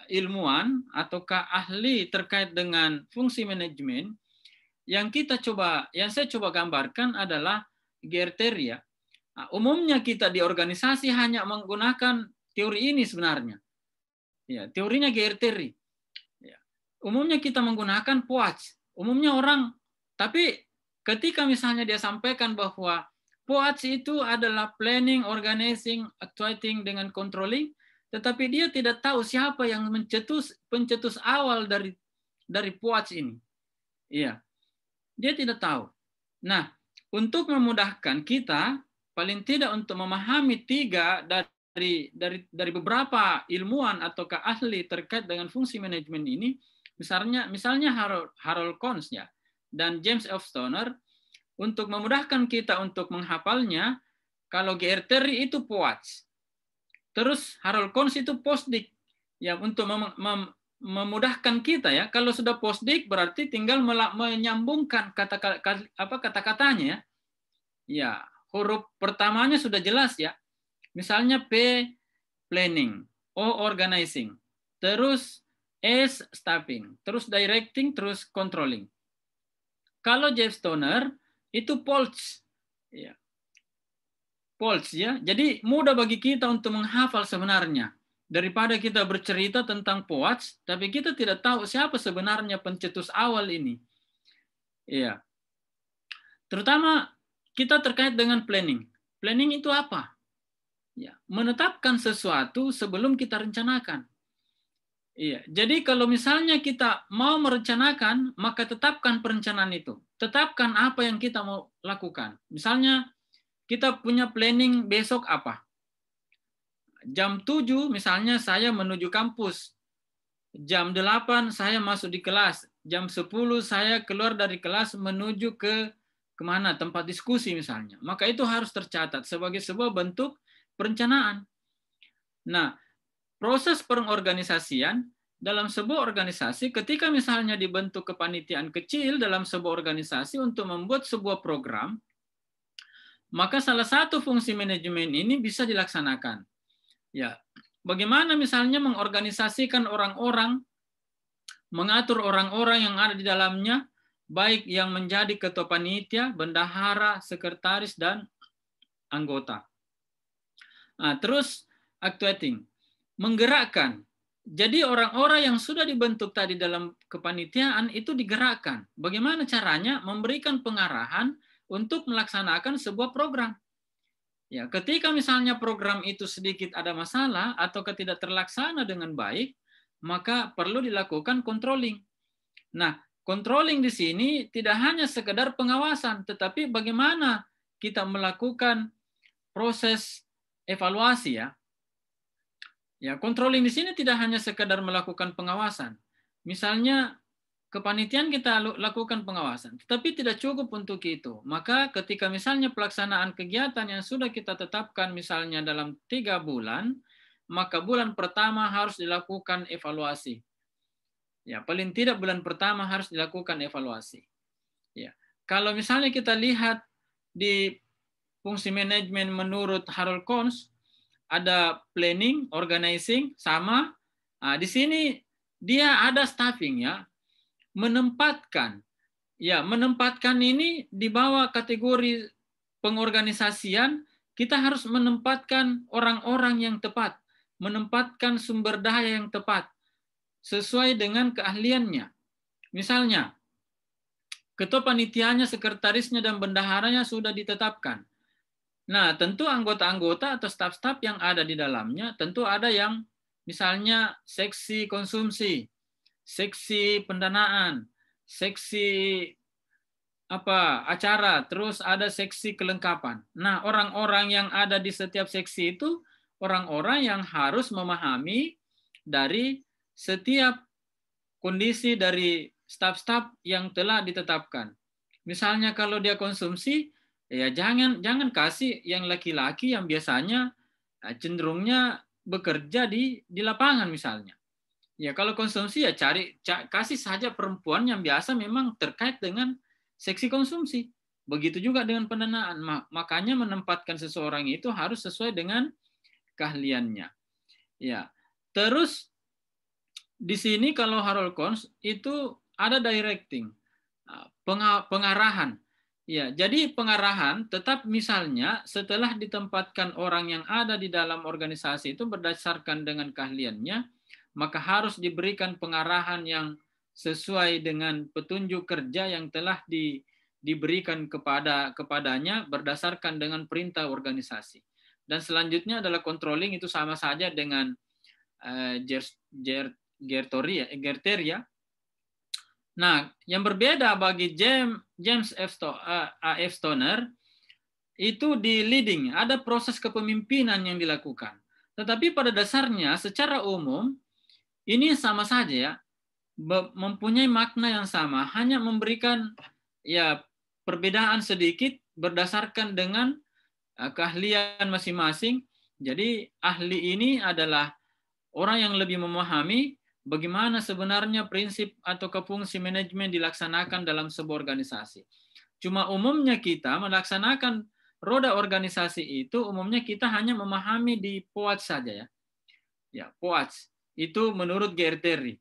ilmuwan ataukah ahli terkait dengan fungsi manajemen, yang saya coba gambarkan adalah Geerteri ya. Nah, umumnya kita di organisasi hanya menggunakan teori ini sebenarnya. Ya, teorinya Geerteri. Ya. Umumnya kita menggunakan POACH. Umumnya orang, tapi ketika misalnya dia sampaikan bahwa POACH itu adalah planning, organizing, actuating dengan controlling, tetapi dia tidak tahu siapa yang pencetus awal dari POACH ini. Iya, dia tidak tahu. Nah, untuk memudahkan kita, paling tidak untuk memahami 3 dari beberapa ilmuwan ataukah ahli terkait dengan fungsi manajemen ini, misalnya Harold Kohns ya, dan James F. Stoner, untuk memudahkan kita untuk menghafalnya, kalau Geerteri itu POACH, terus Harold Kohns itu POSDIQ, ya, untuk memudahkan kita ya. Kalau sudah POSDIQ berarti tinggal menyambungkan kata-katanya ya. Ya, huruf pertamanya sudah jelas ya. Misalnya P planning, O organizing, terus S staffing, terus directing, terus controlling. Kalau Jeff Stoner itu POLCH ya. POLCH ya. Jadi mudah bagi kita untuk menghafal sebenarnya. Daripada kita bercerita tentang POACH, tapi kita tidak tahu siapa sebenarnya pencetus awal ini. Iya. Terutama kita terkait dengan planning. Planning itu apa? Ya, menetapkan sesuatu sebelum kita rencanakan. Iya. Jadi kalau misalnya kita mau merencanakan, maka tetapkan perencanaan itu. Tetapkan apa yang kita mau lakukan. Misalnya kita punya planning besok apa? Jam 7 misalnya saya menuju kampus. Jam 8 saya masuk di kelas. Jam 10 saya keluar dari kelas menuju ke kemana? Tempat diskusi misalnya. Maka itu harus tercatat sebagai sebuah bentuk perencanaan. Nah, proses pengorganisasian dalam sebuah organisasi, ketika misalnya dibentuk kepanitiaan kecil dalam sebuah organisasi untuk membuat sebuah program, maka salah satu fungsi manajemen ini bisa dilaksanakan. Ya, bagaimana misalnya mengorganisasikan orang-orang, mengatur orang-orang yang ada di dalamnya, baik yang menjadi ketua panitia, bendahara, sekretaris, dan anggota. Nah, terus actuating, menggerakkan. Jadi orang-orang yang sudah dibentuk tadi dalam kepanitiaan itu digerakkan. Bagaimana caranya? Memberikan pengarahan untuk melaksanakan sebuah program. Ya, ketika misalnya program itu sedikit ada masalah atau tidak terlaksana dengan baik, maka perlu dilakukan controlling. Nah, controlling di sini tidak hanya sekedar pengawasan, tetapi bagaimana kita melakukan proses evaluasi ya. Ya, controlling di sini tidak hanya sekedar melakukan pengawasan. Misalnya kepanitiaan kita lakukan pengawasan, tetapi tidak cukup untuk itu. Maka ketika misalnya pelaksanaan kegiatan yang sudah kita tetapkan misalnya dalam 3 bulan, maka bulan pertama harus dilakukan evaluasi. Ya, paling tidak bulan pertama harus dilakukan evaluasi. Ya, kalau misalnya kita lihat di fungsi manajemen menurut Harold Kohns, ada planning, organizing, sama. Nah, di sini dia ada staffing ya. Menempatkan ini di bawah kategori pengorganisasian, kita harus menempatkan orang-orang yang tepat, menempatkan sumber daya yang tepat sesuai dengan keahliannya. Misalnya ketua panitianya, sekretarisnya, dan bendaharanya sudah ditetapkan. Nah, tentu anggota-anggota atau staf-staf yang ada di dalamnya tentu ada yang misalnya seksi konsumsi, seksi pendanaan, seksi acara, terus ada seksi kelengkapan. Nah, orang-orang yang ada di setiap seksi itu orang-orang yang harus memahami dari setiap kondisi dari staf-staf yang telah ditetapkan. Misalnya kalau dia konsumsi, ya jangan kasih yang laki-laki yang biasanya cenderungnya bekerja di lapangan misalnya. Ya kalau konsumsi ya kasih saja perempuan yang biasa memang terkait dengan seksi konsumsi. Begitu juga dengan pendanaan. Makanya menempatkan seseorang itu harus sesuai dengan keahliannya. Ya. Terus di sini kalau Harold Kohns itu ada directing, pengarahan. Ya, jadi pengarahan tetap misalnya setelah ditempatkan orang yang ada di dalam organisasi itu berdasarkan dengan keahliannya, maka harus diberikan pengarahan yang sesuai dengan petunjuk kerja yang telah diberikan kepadanya berdasarkan dengan perintah organisasi. Dan selanjutnya adalah controlling, itu sama saja dengan Gerteria. Nah, yang berbeda bagi James A.F. Stoner itu di leading, ada proses kepemimpinan yang dilakukan. Tetapi pada dasarnya secara umum ini sama saja ya, mempunyai makna yang sama, hanya memberikan ya perbedaan sedikit berdasarkan dengan keahlian masing-masing. Jadi ahli ini adalah orang yang lebih memahami bagaimana sebenarnya prinsip atau fungsi manajemen dilaksanakan dalam sebuah organisasi. Cuma umumnya kita melaksanakan roda organisasi itu, umumnya kita hanya memahami di POATS saja ya. Ya, POATS itu menurut Gerteri.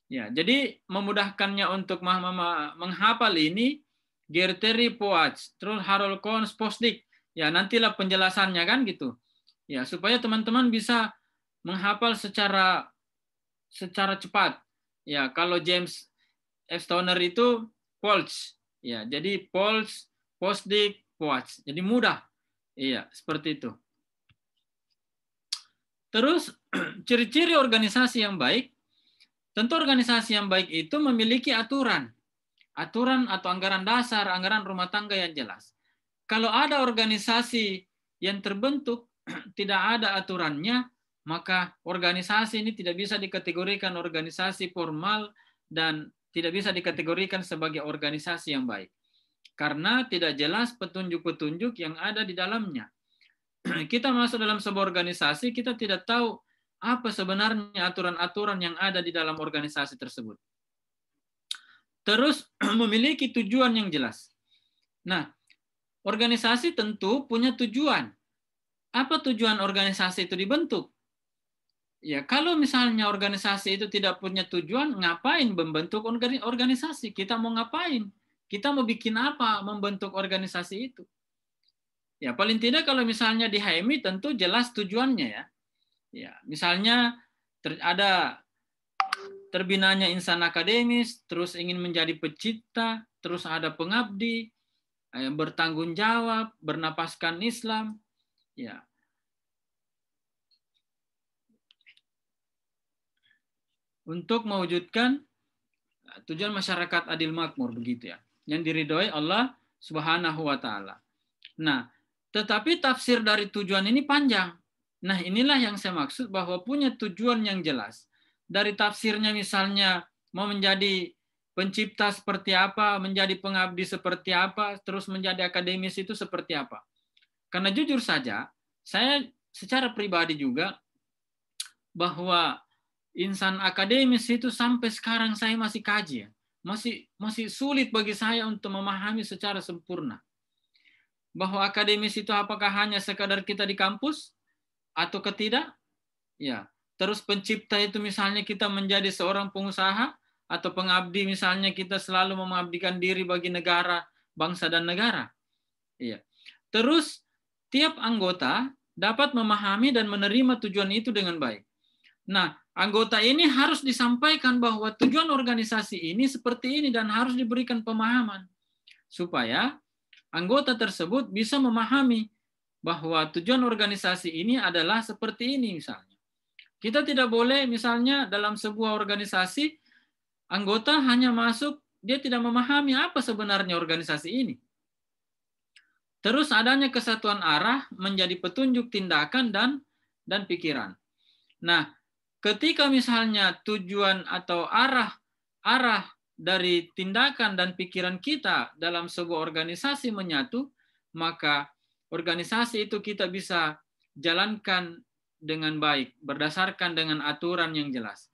Ya, jadi memudahkannya untuk menghafal ini Gerteri POATS, terus Harold Kohns Postdik. Ya, nantilah penjelasannya kan gitu. Ya, supaya teman-teman bisa menghafal secara cepat. Ya, kalau James F. Stoner itu POLS. Ya, jadi POLS, Postdik, POATS. Jadi mudah. Iya, seperti itu. Terus ciri-ciri organisasi yang baik. Tentu organisasi yang baik itu memiliki aturan. Aturan atau anggaran dasar, anggaran rumah tangga yang jelas. Kalau ada organisasi yang terbentuk tidak ada aturannya, maka organisasi ini tidak bisa dikategorikan organisasi formal dan tidak bisa dikategorikan sebagai organisasi yang baik. Karena tidak jelas petunjuk-petunjuk yang ada di dalamnya. Kita masuk dalam sebuah organisasi, kita tidak tahu apa sebenarnya aturan-aturan yang ada di dalam organisasi tersebut. Terus memiliki tujuan yang jelas. Nah, organisasi tentu punya tujuan. Apa tujuan organisasi itu dibentuk? Ya, kalau misalnya organisasi itu tidak punya tujuan, ngapain membentuk organisasi? Kita mau ngapain? Kita mau bikin apa membentuk organisasi itu? Ya, paling tidak kalau misalnya di HMI tentu jelas tujuannya ya. Ya, misalnya ada terbinanya insan akademis, terus ingin menjadi pencipta, terus ada pengabdi, bertanggung jawab, bernapaskan Islam. Ya. Untuk mewujudkan tujuan masyarakat adil makmur begitu ya, yang diridhoi Allah Subhanahu wa taala. Nah, tetapi tafsir dari tujuan ini panjang. Nah, inilah yang saya maksud bahwa punya tujuan yang jelas. Dari tafsirnya misalnya mau menjadi pencipta seperti apa, menjadi pengabdi seperti apa, terus menjadi akademis itu seperti apa. Karena jujur saja, saya secara pribadi juga bahwa insan akademis itu sampai sekarang saya masih kaji ya. Masih sulit bagi saya untuk memahami secara sempurna. Bahwa akademis itu apakah hanya sekadar kita di kampus atau tidak? Ya. Terus pencipta itu misalnya kita menjadi seorang pengusaha atau pengabdi misalnya kita selalu mengabdikan diri bagi negara, bangsa dan negara. Iya. Terus tiap anggota dapat memahami dan menerima tujuan itu dengan baik. Nah, anggota ini harus disampaikan bahwa tujuan organisasi ini seperti ini dan harus diberikan pemahaman supaya anggota tersebut bisa memahami bahwa tujuan organisasi ini adalah seperti ini misalnya. Kita tidak boleh misalnya dalam sebuah organisasi anggota hanya masuk, dia tidak memahami apa sebenarnya organisasi ini. Terus adanya kesatuan arah menjadi petunjuk tindakan dan pikiran. Nah, ketika misalnya tujuan atau arah dari tindakan dan pikiran kita dalam sebuah organisasi menyatu, maka organisasi itu kita bisa jalankan dengan baik, berdasarkan dengan aturan yang jelas.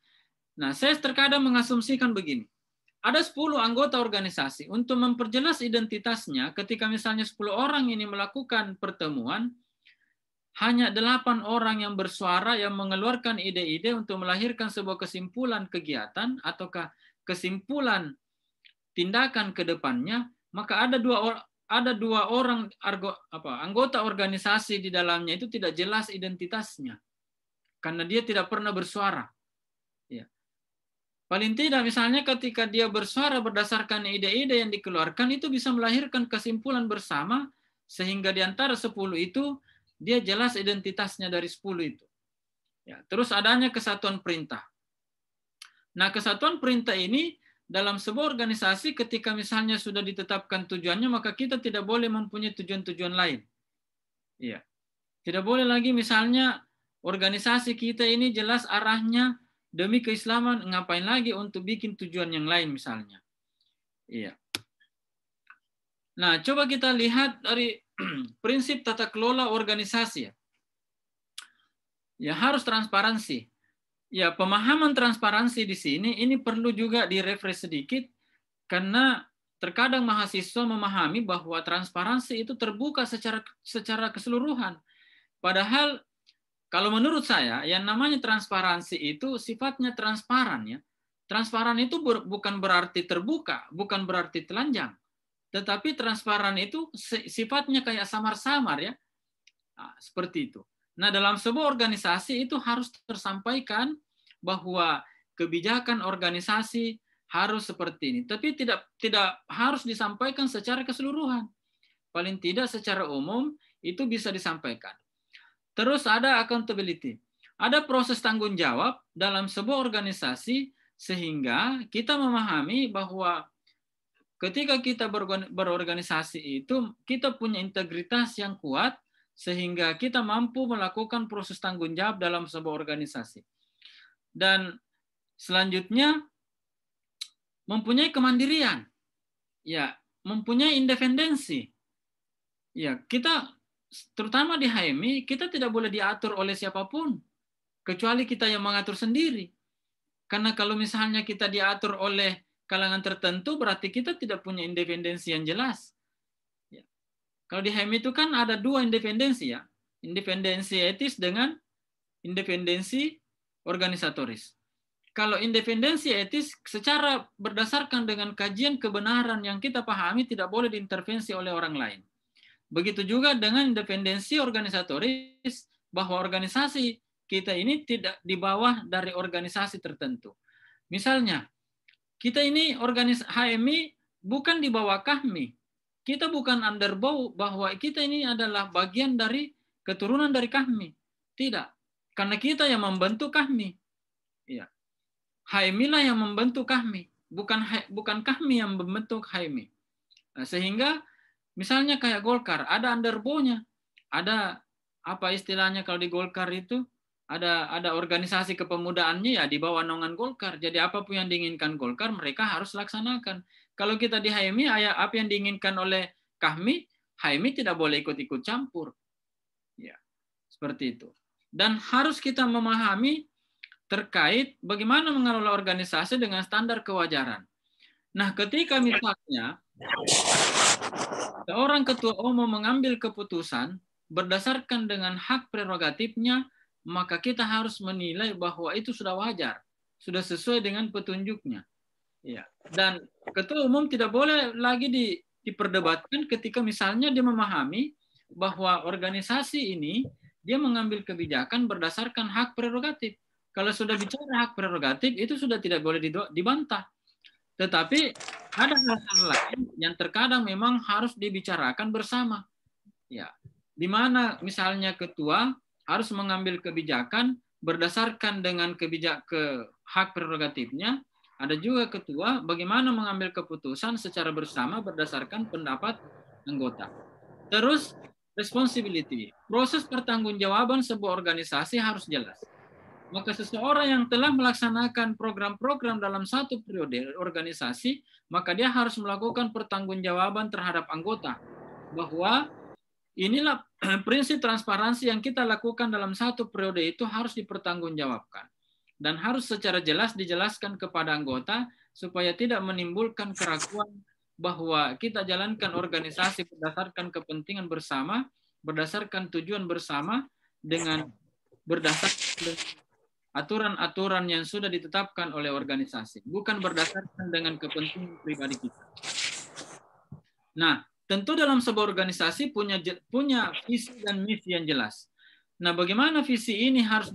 Nah, saya terkadang mengasumsikan begini. Ada 10 anggota organisasi. Untuk memperjelas identitasnya, ketika misalnya 10 orang ini melakukan pertemuan, hanya 8 orang yang bersuara yang mengeluarkan ide-ide untuk melahirkan sebuah kesimpulan kegiatan ataukah kesimpulan tindakan ke depannya, maka ada ada 2 orang anggota organisasi di dalamnya itu tidak jelas identitasnya karena dia tidak pernah bersuara. Ya. Paling tidak misalnya ketika dia bersuara berdasarkan ide-ide yang dikeluarkan itu bisa melahirkan kesimpulan bersama sehingga di antara 10 itu dia jelas identitasnya dari 10 itu. Ya, terus adanya kesatuan perintah. Nah, kesatuan perintah ini dalam sebuah organisasi ketika misalnya sudah ditetapkan tujuannya, maka kita tidak boleh mempunyai tujuan-tujuan lain. Iya. Tidak boleh lagi misalnya organisasi kita ini jelas arahnya demi keislaman, ngapain lagi untuk bikin tujuan yang lain misalnya. Iya. Nah, coba kita lihat dari prinsip tata kelola organisasi. Ya, harus transparansi. Ya, pemahaman transparansi di sini ini perlu juga direfresh sedikit karena terkadang mahasiswa memahami bahwa transparansi itu terbuka secara keseluruhan. Padahal kalau menurut saya yang namanya transparansi itu sifatnya transparan ya. Transparan itu bukan berarti terbuka, bukan berarti telanjang. Tetapi transparan itu sifatnya kayak samar-samar ya. Nah, seperti itu. Nah, dalam sebuah organisasi itu harus tersampaikan bahwa kebijakan organisasi harus seperti ini. Tapi tidak harus disampaikan secara keseluruhan. Paling tidak secara umum itu bisa disampaikan. Terus ada accountability. Ada proses tanggung jawab dalam sebuah organisasi sehingga kita memahami bahwa ketika kita berorganisasi itu kita punya integritas yang kuat sehingga kita mampu melakukan proses tanggung jawab dalam sebuah organisasi. Dan selanjutnya mempunyai kemandirian. Ya, mempunyai independensi. Ya, kita terutama di HMI kita tidak boleh diatur oleh siapapun kecuali kita yang mengatur sendiri. Karena kalau misalnya kita diatur oleh kalangan tertentu berarti kita tidak punya independensi yang jelas. Kalau di HMI itu kan ada 2 independensi ya. Independensi etis dengan independensi organisatoris. Kalau independensi etis secara berdasarkan dengan kajian kebenaran yang kita pahami tidak boleh diintervensi oleh orang lain. Begitu juga dengan independensi organisatoris bahwa organisasi kita ini tidak di bawah dari organisasi tertentu. Misalnya, kita ini HMI bukan di bawah KAHMI. Kita bukan underbow bahwa kita ini adalah bagian dari keturunan dari KAHMI. Tidak. Karena kita yang membentuk KAHMI. Ya. HMI lah yang membentuk KAHMI. Bukan KAHMI yang membentuk HMI. Nah, sehingga misalnya kayak Golkar, ada underbow-nya. Ada apa istilahnya kalau di Golkar itu? Ada organisasi kepemudaannya ya di bawah naungan Golkar. Jadi apapun yang diinginkan Golkar mereka harus laksanakan. Kalau kita di HMI, apa yang diinginkan oleh KAHMI, HMI tidak boleh ikut-ikut campur. Ya, seperti itu. Dan harus kita memahami terkait bagaimana mengelola organisasi dengan standar kewajaran. Nah, ketika misalnya seorang ketua umum mengambil keputusan berdasarkan dengan hak prerogatifnya, maka kita harus menilai bahwa itu sudah wajar, sudah sesuai dengan petunjuknya. Ya. Dan ketua umum tidak boleh lagi diperdebatkan ketika misalnya dia memahami bahwa organisasi ini dia mengambil kebijakan berdasarkan hak prerogatif. Kalau sudah bicara hak prerogatif itu sudah tidak boleh dibantah. Tetapi ada hal-hal lain yang terkadang memang harus dibicarakan bersama. Ya. Di mana misalnya ketua harus mengambil kebijakan berdasarkan dengan hak prerogatifnya. Ada juga ketua bagaimana mengambil keputusan secara bersama berdasarkan pendapat anggota. Terus responsibility. Proses pertanggungjawaban sebuah organisasi harus jelas. Maka seseorang yang telah melaksanakan program-program dalam satu periode organisasi, maka dia harus melakukan pertanggungjawaban terhadap anggota. Bahwa inilah prinsip transparansi yang kita lakukan dalam satu periode itu harus dipertanggungjawabkan. Dan harus secara jelas dijelaskan kepada anggota supaya tidak menimbulkan keraguan bahwa kita jalankan organisasi berdasarkan kepentingan bersama, berdasarkan tujuan bersama, dengan berdasarkan aturan-aturan yang sudah ditetapkan oleh organisasi. Bukan berdasarkan dengan kepentingan pribadi kita. Nah, tentu dalam sebuah organisasi punya visi dan misi yang jelas. Nah, bagaimana visi ini harus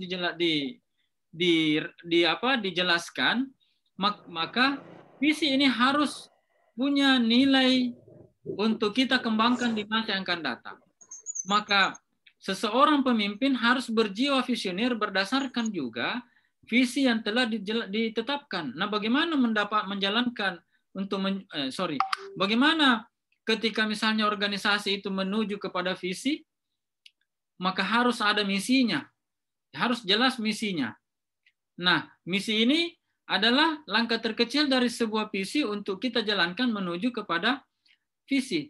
dijelaskan? Maka visi ini harus punya nilai untuk kita kembangkan di masa yang akan datang. Maka seseorang pemimpin harus berjiwa visioner berdasarkan juga visi yang telah ditetapkan. Nah, bagaimana menjalankan bagaimana ketika misalnya organisasi itu menuju kepada visi, maka harus ada misinya. Harus jelas misinya. Nah, misi ini adalah langkah terkecil dari sebuah visi untuk kita jalankan menuju kepada visi.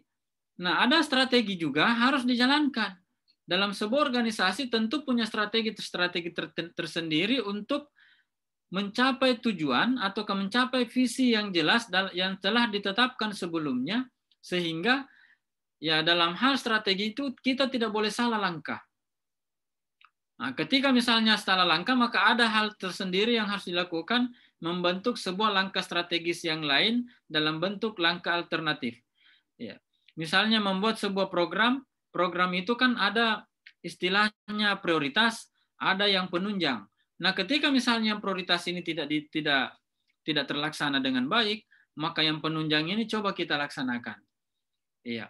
Nah, ada strategi juga harus dijalankan. Dalam sebuah organisasi tentu punya strategi tersendiri untuk mencapai tujuan atau mencapai visi yang jelas yang telah ditetapkan sebelumnya, sehingga ya dalam hal strategi itu kita tidak boleh salah langkah. Nah, ketika misalnya salah langkah, maka ada hal tersendiri yang harus dilakukan, membentuk sebuah langkah strategis yang lain dalam bentuk langkah alternatif. Ya. Misalnya membuat sebuah program itu kan ada istilahnya prioritas, ada yang penunjang. Nah, ketika misalnya prioritas ini tidak terlaksana dengan baik, maka yang penunjang ini coba kita laksanakan. Iya.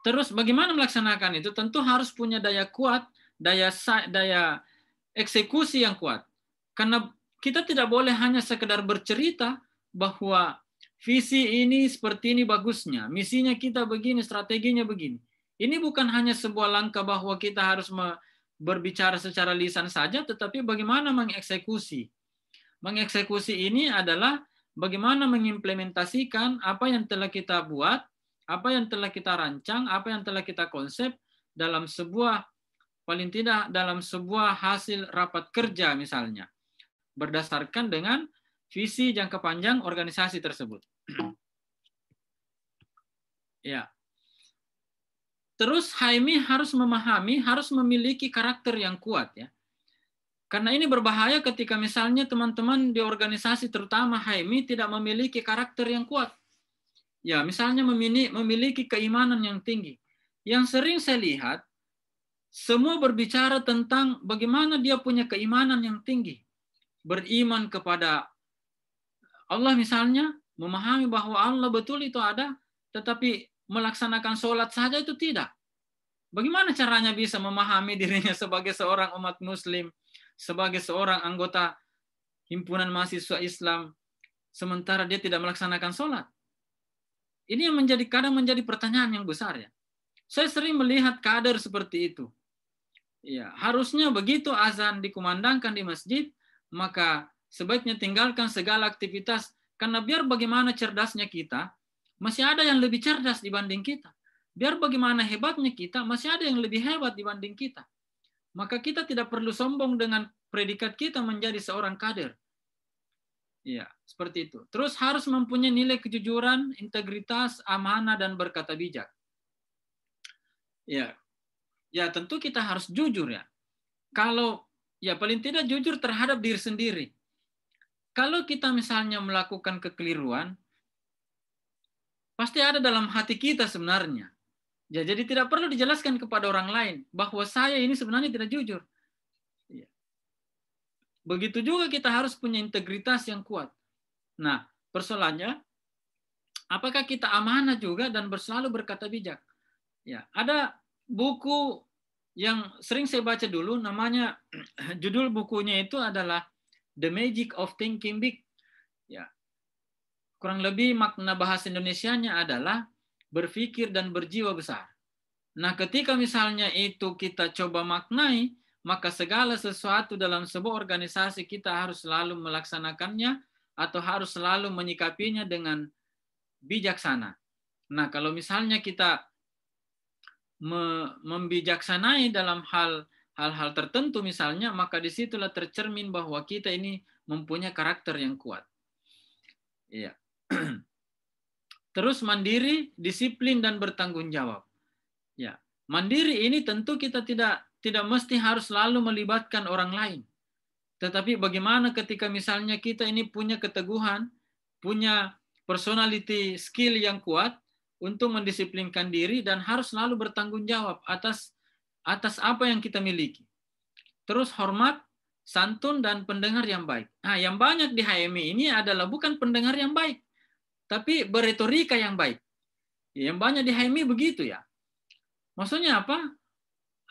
Terus bagaimana melaksanakan itu? Tentu harus punya daya kuat, daya eksekusi yang kuat. Karena kita tidak boleh hanya sekedar bercerita bahwa visi ini seperti ini bagusnya, misinya kita begini, strateginya begini. Ini bukan hanya sebuah langkah bahwa kita harus berbicara secara lisan saja, tetapi bagaimana mengeksekusi. Mengeksekusi ini adalah bagaimana mengimplementasikan apa yang telah kita buat, apa yang telah kita rancang, apa yang telah kita konsep dalam sebuah, paling tidak dalam sebuah hasil rapat kerja misalnya, berdasarkan dengan visi jangka panjang organisasi tersebut. Ya. Terus HMI harus memahami, harus memiliki karakter yang kuat ya. Karena ini berbahaya ketika misalnya teman-teman di organisasi terutama HMI tidak memiliki karakter yang kuat. Ya, misalnya memiliki keimanan yang tinggi. Yang sering saya lihat semua berbicara tentang bagaimana dia punya keimanan yang tinggi. Beriman kepada Allah misalnya, memahami bahwa Allah betul itu ada, tetapi melaksanakan sholat saja itu tidak. Bagaimana caranya bisa memahami dirinya sebagai seorang umat muslim, sebagai seorang anggota himpunan mahasiswa Islam, sementara dia tidak melaksanakan sholat? Ini yang kadang menjadi pertanyaan yang besar ya. Saya sering melihat kader seperti itu. Ya, harusnya begitu azan dikumandangkan di masjid, maka sebaiknya tinggalkan segala aktivitas, karena biar bagaimana cerdasnya kita, masih ada yang lebih cerdas dibanding kita. Biar bagaimana hebatnya kita, masih ada yang lebih hebat dibanding kita. Maka kita tidak perlu sombong dengan predikat kita menjadi seorang kader. Ya, seperti itu. Terus harus mempunyai nilai kejujuran, integritas, amanah, dan berkata bijak. Ya, tentu kita harus jujur ya. Kalau ya paling tidak jujur terhadap diri sendiri. Kalau kita misalnya melakukan kekeliruan, pasti ada dalam hati kita sebenarnya. Ya, jadi tidak perlu dijelaskan kepada orang lain bahwa saya ini sebenarnya tidak jujur. Ya. Begitu juga kita harus punya integritas yang kuat. Nah, persoalannya, apakah kita amanah juga dan selalu berkata bijak? Ya, ada buku yang sering saya baca dulu, namanya judul bukunya itu adalah The Magic of Thinking Big. Ya. Kurang lebih makna bahasa Indonesianya adalah berpikir dan berjiwa besar. Nah, ketika misalnya itu kita coba maknai, maka segala sesuatu dalam sebuah organisasi kita harus selalu melaksanakannya atau harus selalu menyikapinya dengan bijaksana. Nah, kalau misalnya kita membijaksanai dalam hal-hal tertentu misalnya, maka disitulah tercermin bahwa kita ini mempunyai karakter yang kuat. Iya. Terus mandiri, disiplin, dan bertanggung jawab. Ya, mandiri ini tentu kita tidak mesti harus selalu melibatkan orang lain. Tetapi bagaimana ketika misalnya kita ini punya keteguhan, punya personality skill yang kuat, untuk mendisiplinkan diri dan harus selalu bertanggung jawab atas apa yang kita miliki. Terus hormat, santun, dan pendengar yang baik. Nah, yang banyak di HMI ini adalah bukan pendengar yang baik, tapi beretorika yang baik. Yang banyak di HMI begitu ya. Maksudnya apa?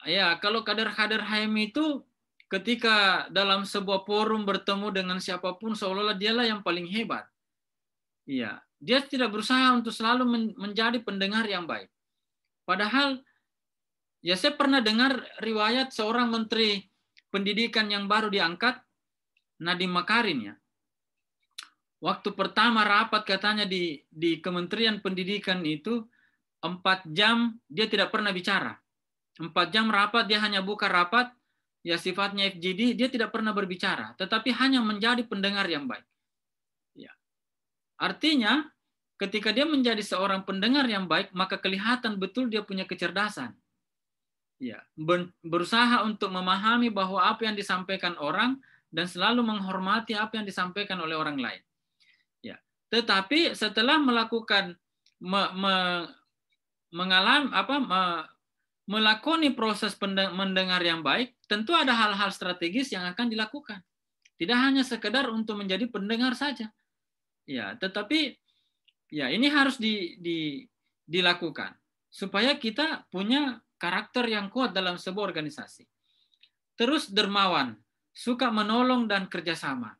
Ya, kalau kader-kader HMI itu ketika dalam sebuah forum bertemu dengan siapapun seolah-olah dialah yang paling hebat. Iya, dia tidak berusaha untuk selalu menjadi pendengar yang baik. Padahal ya saya pernah dengar riwayat seorang menteri pendidikan yang baru diangkat, Nadiem Makarim ya. Waktu pertama rapat katanya di Kementerian Pendidikan itu 4 jam dia tidak pernah bicara. 4 jam rapat dia hanya buka rapat, ya sifatnya FGD, dia tidak pernah berbicara, tetapi hanya menjadi pendengar yang baik. Ya. Artinya ketika dia menjadi seorang pendengar yang baik, maka kelihatan betul dia punya kecerdasan. Ya, berusaha untuk memahami bahwa apa yang disampaikan orang dan selalu menghormati apa yang disampaikan oleh orang lain. Ya, tetapi setelah melakukan melakoni proses mendengar yang baik, tentu ada hal-hal strategis yang akan dilakukan. Tidak hanya sekedar untuk menjadi pendengar saja. Ya, tetapi ya ini harus dilakukan supaya kita punya karakter yang kuat dalam sebuah organisasi. Terus dermawan, suka menolong dan kerjasama.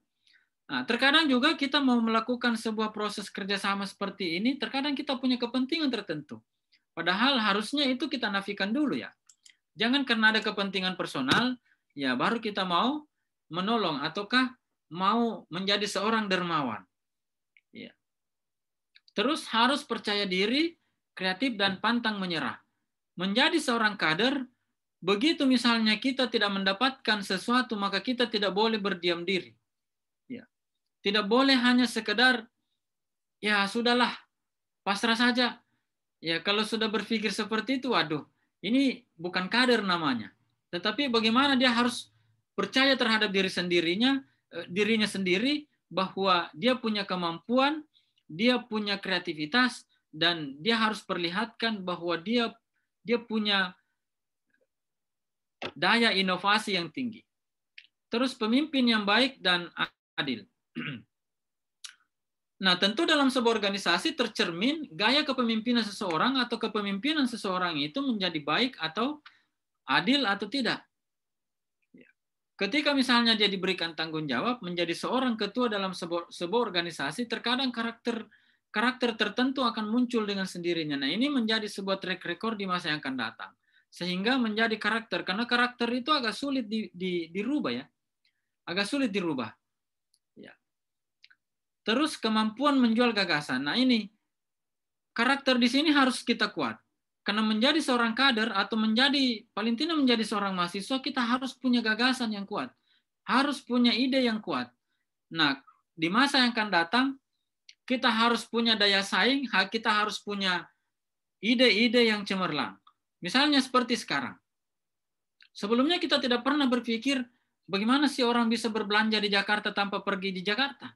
Nah, terkadang juga kita mau melakukan sebuah proses kerjasama seperti ini, terkadang kita punya kepentingan tertentu. Padahal harusnya itu kita nafikan dulu ya. Jangan karena ada kepentingan personal, ya baru kita mau menolong ataukah mau menjadi seorang dermawan. Ya. Terus harus percaya diri, kreatif dan pantang menyerah. Menjadi seorang kader, begitu misalnya kita tidak mendapatkan sesuatu, maka kita tidak boleh berdiam diri. Ya. Tidak boleh hanya sekedar, ya sudahlah, pasrah saja. Ya kalau sudah berpikir seperti itu, waduh, ini bukan kader namanya. Tetapi bagaimana dia harus percaya terhadap dirinya sendiri, bahwa dia punya kemampuan, dia punya kreativitas, dan dia harus perlihatkan bahwa dia punya daya inovasi yang tinggi. Terus pemimpin yang baik dan adil. Nah, tentu dalam sebuah organisasi tercermin gaya kepemimpinan seseorang atau kepemimpinan seseorang itu menjadi baik atau adil atau tidak. Ketika misalnya dia diberikan tanggung jawab menjadi seorang ketua dalam sebuah organisasi, terkadang karakter tertentu akan muncul dengan sendirinya. Nah, ini menjadi sebuah track record di masa yang akan datang. Sehingga menjadi karakter, karena karakter itu agak sulit dirubah ya. Agak sulit dirubah. Ya. Terus kemampuan menjual gagasan. Nah, ini karakter di sini harus kita kuat. Karena menjadi seorang kader atau paling tidak menjadi seorang mahasiswa, kita harus punya gagasan yang kuat. Harus punya ide yang kuat. Nah, di masa yang akan datang, kita harus punya daya saing, kita harus punya ide-ide yang cemerlang. Misalnya seperti sekarang. Sebelumnya kita tidak pernah berpikir bagaimana sih orang bisa berbelanja di Jakarta tanpa pergi di Jakarta.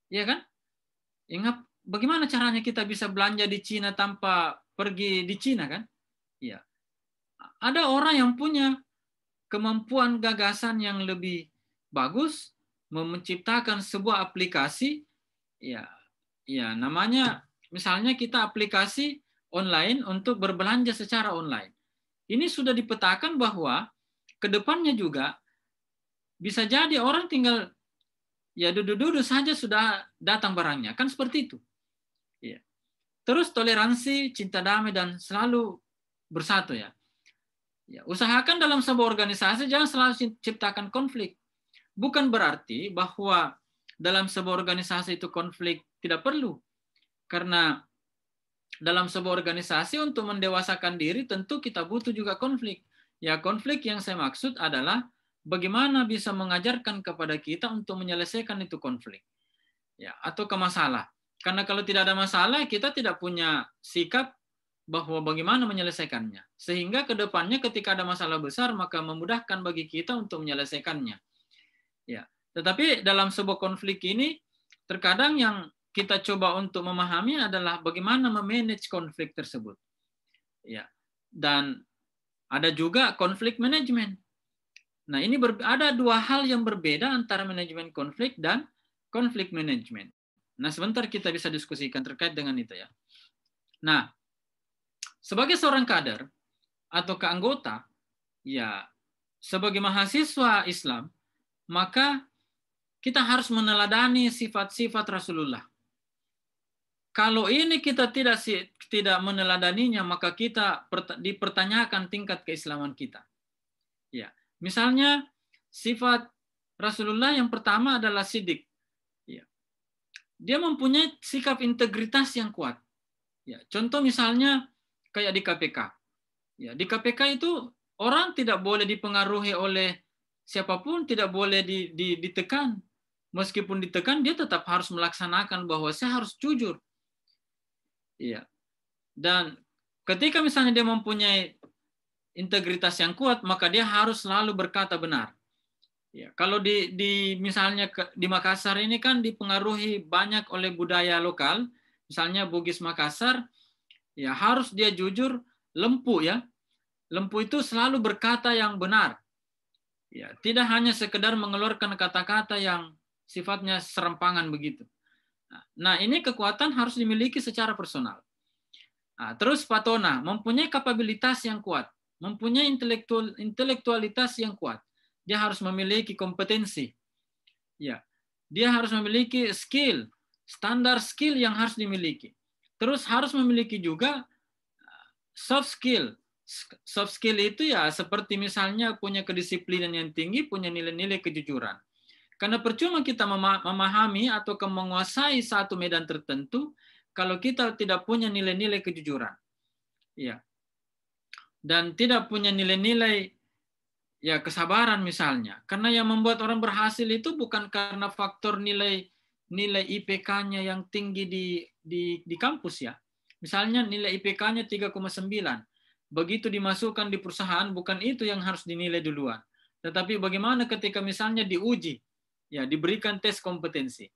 Iya kan? Ingat bagaimana caranya kita bisa belanja di Cina tanpa pergi di Cina kan? Iya. Ada orang yang punya kemampuan gagasan yang lebih bagus, menciptakan sebuah aplikasi, ya namanya misalnya kita aplikasi online untuk berbelanja secara online. Ini sudah dipetakan bahwa kedepannya juga bisa jadi orang tinggal ya duduk-duduk saja sudah datang barangnya, kan seperti itu. Ya. Terus toleransi, cinta damai dan selalu bersatu ya. Ya, usahakan dalam sebuah organisasi jangan selalu ciptakan konflik. Bukan berarti bahwa dalam sebuah organisasi itu konflik tidak perlu. Karena dalam sebuah organisasi untuk mendewasakan diri tentu kita butuh juga konflik. Ya, konflik yang saya maksud adalah bagaimana bisa mengajarkan kepada kita untuk menyelesaikan itu konflik. Ya, atau ke masalah. Karena kalau tidak ada masalah, kita tidak punya sikap bahwa bagaimana menyelesaikannya. Sehingga ke depannya ketika ada masalah besar, maka memudahkan bagi kita untuk menyelesaikannya. Ya. Tetapi dalam sebuah konflik ini, terkadang yang kita coba untuk memahami adalah bagaimana memanage konflik tersebut. Ya. Dan ada juga konflik manajemen. Nah, ini ada dua hal yang berbeda antara manajemen konflik dan konflik manajemen. Nah, sebentar kita bisa diskusikan terkait dengan itu ya. Nah, sebagai seorang kader atau anggota, ya sebagai mahasiswa Islam, maka kita harus meneladani sifat-sifat Rasulullah. Kalau ini kita tidak meneladaninya, maka kita dipertanyakan tingkat keislaman kita. Ya, misalnya sifat Rasulullah yang pertama adalah sidik. Ya. Dia mempunyai sikap integritas yang kuat. Ya, contoh misalnya kayak di KPK. Ya, di KPK itu orang tidak boleh dipengaruhi oleh siapapun, tidak boleh ditekan. Meskipun ditekan, dia tetap harus melaksanakan bahwa saya harus jujur. Iya. Dan ketika misalnya dia mempunyai integritas yang kuat, maka dia harus selalu berkata benar. Ya, kalau misalnya di Makassar ini kan dipengaruhi banyak oleh budaya lokal, misalnya Bugis Makassar, ya harus dia jujur. Lempu ya, Lempu itu selalu berkata yang benar. Ya, tidak hanya sekedar mengeluarkan kata-kata yang sifatnya serempangan begitu. Nah, ini kekuatan harus dimiliki secara personal. Nah, terus Fatona mempunyai kapabilitas yang kuat, mempunyai intelektualitas yang kuat. Dia harus memiliki kompetensi. Ya, dia harus memiliki skill, standar skill yang harus dimiliki. Terus harus memiliki juga soft skill. Soft skill itu ya seperti misalnya punya kedisiplinan yang tinggi, punya nilai-nilai kejujuran. Karena percuma kita memahami atau menguasai satu medan tertentu kalau kita tidak punya nilai-nilai kejujuran. Ya. Dan tidak punya nilai-nilai ya kesabaran misalnya. Karena yang membuat orang berhasil itu bukan karena faktor nilai IPK-nya yang tinggi di kampus ya. Misalnya nilai IPK-nya 3,9. Begitu dimasukkan di perusahaan, bukan itu yang harus dinilai duluan. Tetapi bagaimana ketika misalnya diuji, ya diberikan tes kompetensi.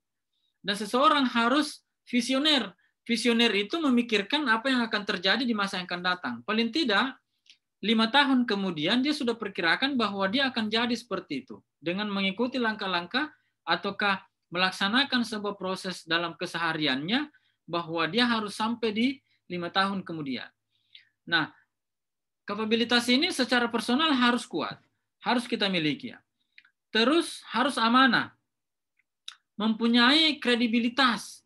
Dan seseorang harus visioner. Visioner itu memikirkan apa yang akan terjadi di masa yang akan datang. Paling tidak 5 tahun kemudian dia sudah perkirakan bahwa dia akan jadi seperti itu. Dengan mengikuti langkah-langkah ataukah melaksanakan sebuah proses dalam kesehariannya bahwa dia harus sampai di 5 tahun kemudian. Nah, kapabilitas ini secara personal harus kuat. Harus kita miliki ya. Terus harus amanah, mempunyai kredibilitas,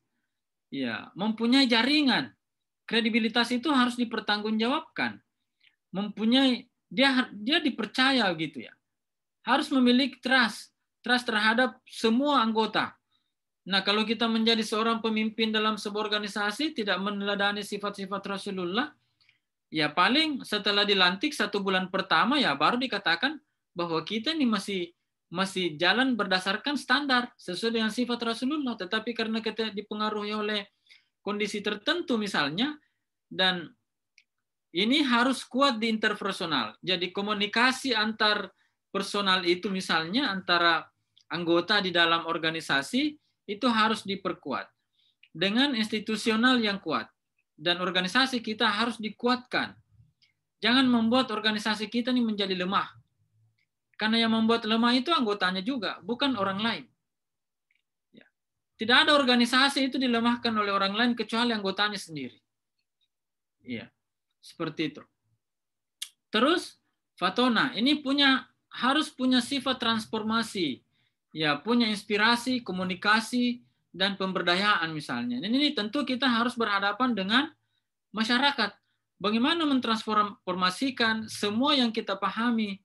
ya, mempunyai jaringan. Kredibilitas itu harus dipertanggungjawabkan. Mempunyai dia dipercaya gitu ya. Harus memiliki trust terhadap semua anggota. Nah, kalau kita menjadi seorang pemimpin dalam sebuah organisasi tidak meneladani sifat-sifat Rasulullah, ya paling setelah dilantik 1 bulan pertama ya baru dikatakan bahwa kita ini masih jalan berdasarkan standar sesuai dengan sifat Rasulullah, tetapi karena kita dipengaruhi oleh kondisi tertentu misalnya, dan ini harus kuat di interpersonal. Jadi komunikasi antar personal itu misalnya antara anggota di dalam organisasi itu harus diperkuat dengan institusional yang kuat, dan organisasi kita harus dikuatkan. Jangan membuat organisasi kita ini menjadi lemah. Karena yang membuat lemah itu anggotanya juga, bukan orang lain. Ya. Tidak ada organisasi itu dilemahkan oleh orang lain kecuali anggotanya sendiri. Iya, seperti itu. Terus Fatona ini harus punya sifat transformasi, ya punya inspirasi, komunikasi, dan pemberdayaan misalnya. Dan ini tentu kita harus berhadapan dengan masyarakat. Bagaimana mentransformasikan semua yang kita pahami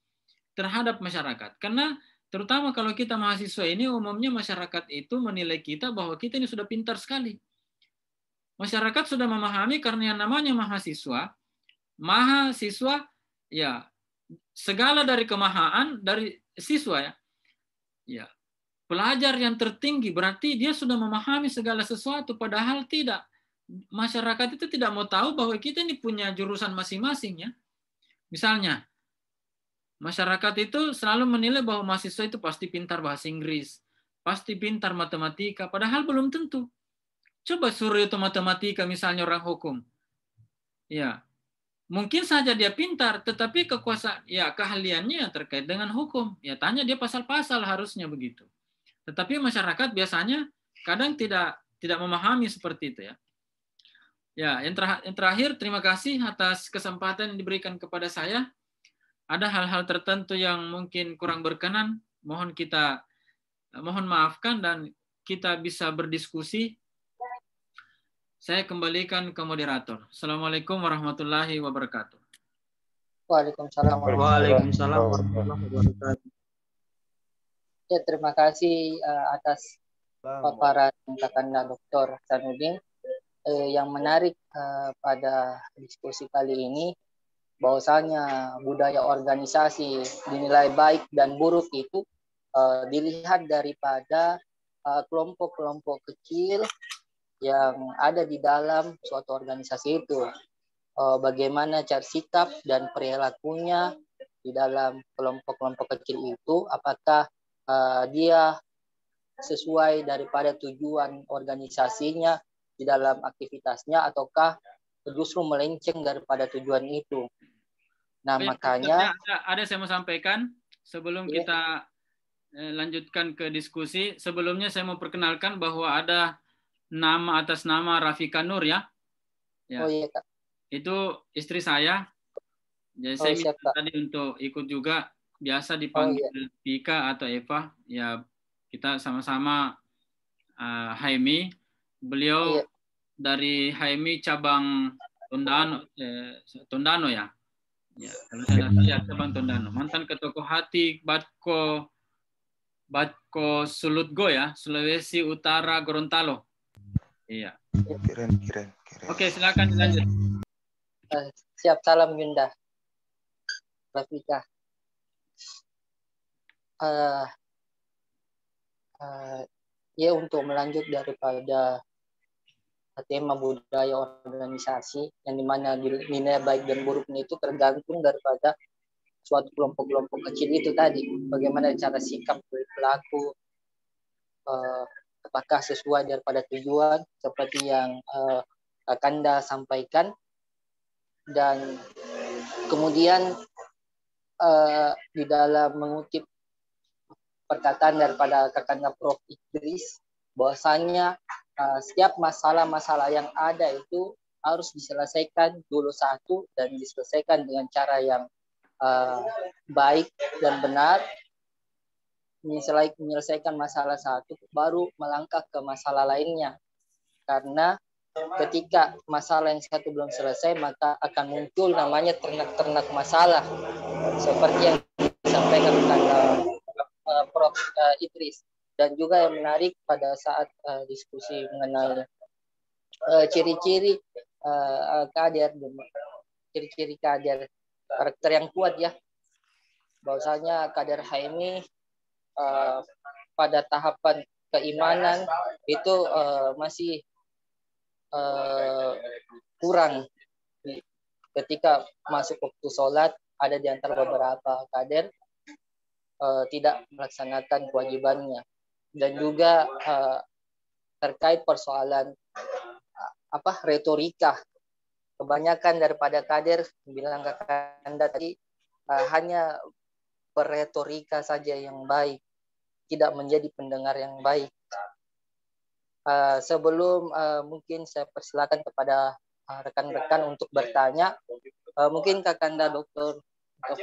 terhadap masyarakat. Karena terutama kalau kita mahasiswa ini, umumnya masyarakat itu menilai kita bahwa kita ini sudah pintar sekali. Masyarakat sudah memahami karena yang namanya mahasiswa ya segala dari kemahaan dari siswa ya. Ya. Pelajar yang tertinggi berarti dia sudah memahami segala sesuatu, padahal tidak. Masyarakat itu tidak mau tahu bahwa kita ini punya jurusan masing-masing ya. Misalnya masyarakat itu selalu menilai bahwa mahasiswa itu pasti pintar bahasa Inggris, pasti pintar matematika, padahal belum tentu. Coba suruh itu matematika misalnya orang hukum. Ya, mungkin saja dia pintar, tetapi kekuasaan, ya keahliannya terkait dengan hukum. Ya tanya dia pasal-pasal, harusnya begitu. Tetapi masyarakat biasanya kadang tidak memahami seperti itu ya. Ya, yang terakhir, terima kasih atas kesempatan yang diberikan kepada saya. Ada hal-hal tertentu yang mungkin kurang berkenan, mohon maafkan dan kita bisa berdiskusi. Saya kembalikan ke moderator. Assalamualaikum warahmatullahi wabarakatuh. Waalaikumsalam. Waalaikumsalam warahmatullahi wabarakatuh. Ya, terima kasih atas paparan Kakanda Dr. Hasanuddin. Yang menarik pada diskusi kali ini, bahwasanya budaya organisasi dinilai baik dan buruk itu dilihat daripada kelompok-kelompok kecil yang ada di dalam suatu organisasi itu. Bagaimana cara sikap dan perilakunya di dalam kelompok-kelompok kecil itu, apakah dia sesuai daripada tujuan organisasinya di dalam aktivitasnya, ataukah justru melenceng daripada tujuan itu. Nah, makanya ada saya mau sampaikan sebelum kita lanjutkan ke diskusi. Sebelumnya saya mau perkenalkan bahwa ada nama atas nama Rafika Nur ya. Oh iya, Kak. Itu istri saya. Jadi saya minta tadi untuk ikut juga, biasa dipanggil Vika atau Eva. Ya, kita sama-sama Haimi. Beliau dari Haimi cabang Tondano ya. Ya, kalau saya lihat cabang Tondano. Mantan ketua Kohati Batko Sulutgo ya, Sulawesi Utara Gorontalo. Iya. Keren. Oke, silakan dilanjut. Siap, salam Yunda. Rafika. Ya, untuk melanjut daripada tema budaya organisasi, yang dimana nilai baik dan buruknya itu tergantung daripada suatu kelompok-kelompok kecil itu tadi. Bagaimana cara sikap perilaku, apakah sesuai daripada tujuan seperti yang Kakanda sampaikan. Dan kemudian di dalam mengutip perkataan daripada Kakanda Prof. Idris, bahwasanya setiap masalah-masalah yang ada itu harus diselesaikan dulu satu, dan diselesaikan dengan cara yang baik dan benar. Menyelesaikan masalah satu, baru melangkah ke masalah lainnya. Karena ketika masalah yang satu belum selesai, maka akan muncul namanya ternak-ternak masalah, seperti yang disampaikan Prof. Idris. Dan juga yang menarik pada saat diskusi mengenai ciri-ciri kader, ciri-ciri kader, karakter yang kuat ya, bahwasanya kader Haimi pada tahapan keimanan itu masih kurang. Ketika masuk waktu sholat, ada di antara beberapa kader tidak melaksanakan kewajibannya. Dan juga terkait persoalan retorika, kebanyakan daripada kader bilang Kakanda tadi hanya berretorika saja yang baik, tidak menjadi pendengar yang baik. Sebelum mungkin saya persilakan kepada rekan-rekan untuk bertanya, mungkin Kakanda Dr.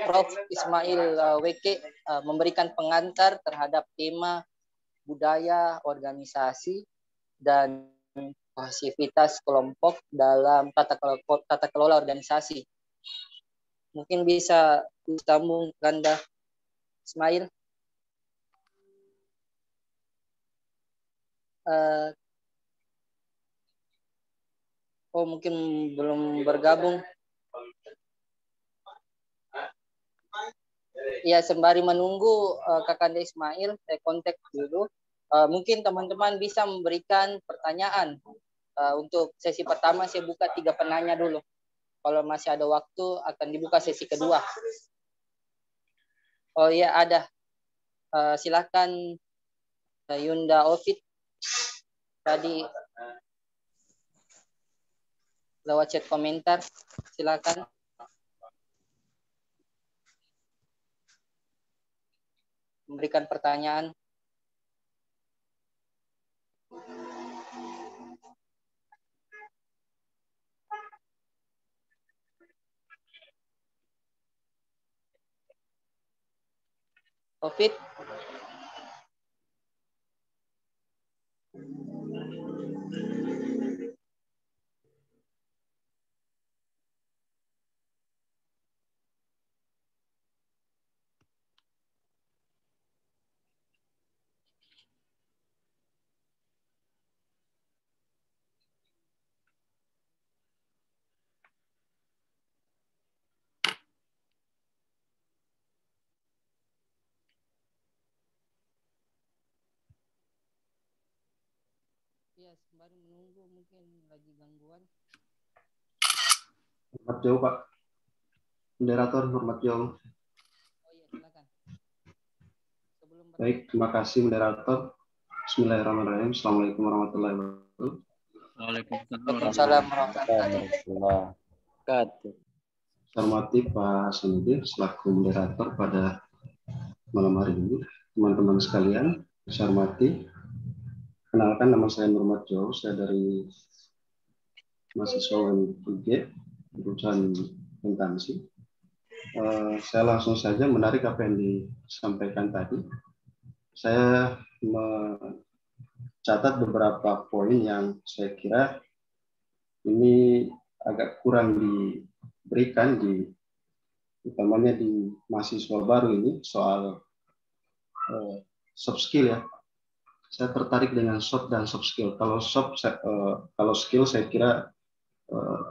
Prof. Ismail WK memberikan pengantar terhadap tema budaya organisasi dan aktivitas kelompok dalam tata kelola organisasi. Mungkin bisa disambung Kakanda Ismail. Mungkin belum bergabung. Ya, sembari menunggu Kakanda Ismail, saya kontak dulu. Mungkin teman-teman bisa memberikan pertanyaan. Untuk sesi pertama saya buka 3 penanya dulu. Kalau masih ada waktu akan dibuka sesi kedua. Oh iya, ada. Silakan Yunda Ofit. Tadi lewat chat komentar. Silakan. Memberikan pertanyaan. Covid. Ya, sembari menunggu mungkin lagi gangguan. Hormat jauh, Pak. Moderator, hormat jauh. Oh iya, silakan. Baik, terima kasih moderator. Bismillahirrahmanirrahim. Assalamualaikum warahmatullahi wabarakatuh. Waalaikumsalam warahmatullahi wabarakatuh. Saya hormati Pak Hasanuddin selaku moderator pada malam hari ini. Teman-teman sekalian, saya hormati. Kenalkan, nama saya Nurmat Jo, saya dari mahasiswa UG, jurusan akuntansi. Saya langsung saja menarik apa yang disampaikan tadi. Saya mencatat beberapa poin yang saya kira ini agak kurang diberikan utamanya di mahasiswa baru ini soal soft skill ya. Saya tertarik dengan soft dan soft skill. Kalau kalau skill saya kira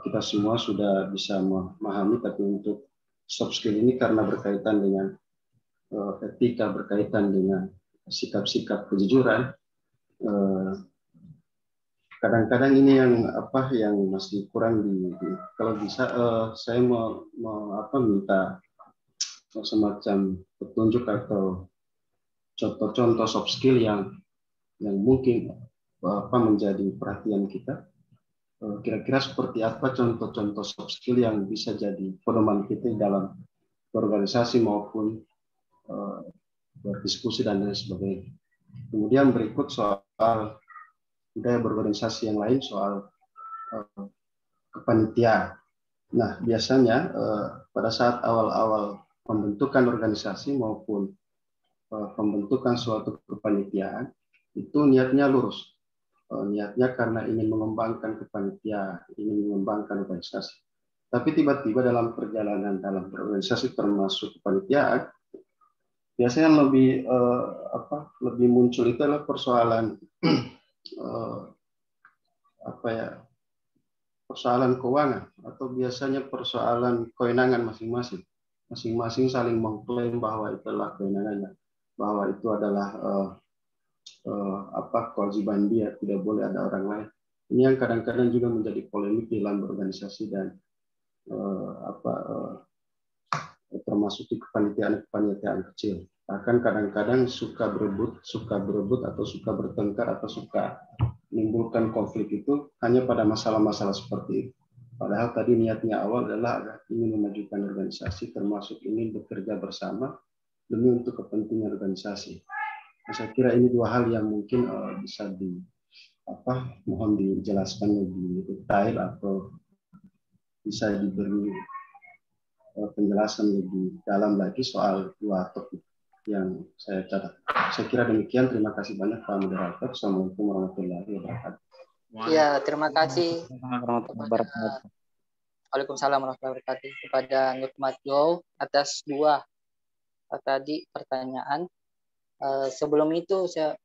kita semua sudah bisa memahami, tapi untuk soft skill ini karena berkaitan dengan etika, berkaitan dengan sikap-sikap kejujuran. Kadang-kadang ini yang masih kurang kalau bisa saya minta semacam petunjuk atau contoh-contoh soft skill yang mungkin menjadi perhatian kita. Kira-kira seperti apa contoh-contoh soft skill yang bisa jadi pedoman kita dalam berorganisasi maupun berdiskusi dan lain sebagainya. Kemudian berikut soal budaya berorganisasi yang lain, soal kepanitiaan. Nah, biasanya pada saat awal-awal pembentukan organisasi maupun pembentukan suatu kepanitiaan, itu niatnya lurus. Niatnya karena ingin mengembangkan kepanitiaan, ingin mengembangkan organisasi. Tapi tiba-tiba dalam perjalanan dalam berorganisasi termasuk kepanitiaan, biasanya lebih muncul itu adalah persoalan persoalan keuangan, atau biasanya persoalan kewenangan masing-masing. Masing-masing saling mengklaim bahwa itulah kewenangannya, bahwa itu adalah kewajiban dia, tidak boleh ada orang lain. Ini yang kadang-kadang juga menjadi polemik di dalam organisasi dan termasuk di kepanitiaan kecil. Bahkan kadang-kadang suka berebut atau suka bertengkar atau suka menimbulkan konflik itu hanya pada masalah-masalah seperti itu. Padahal tadi niatnya awal adalah ingin memajukan organisasi, termasuk ingin bekerja bersama demi untuk kepentingan organisasi. Nah, saya kira ini dua hal yang mungkin bisa mohon dijelaskan lebih detail atau bisa diberi penjelasan lebih dalam lagi soal dua topik yang saya catat. Saya kira demikian. Terima kasih banyak Pak Moderator. Assalamualaikum warahmatullahi wabarakatuh. Ya, terima kasih. Waalaikumsalam warahmatullahi wabarakatuh kepada Nurmat Jo atas dua tadi pertanyaan. Sebelum itu saya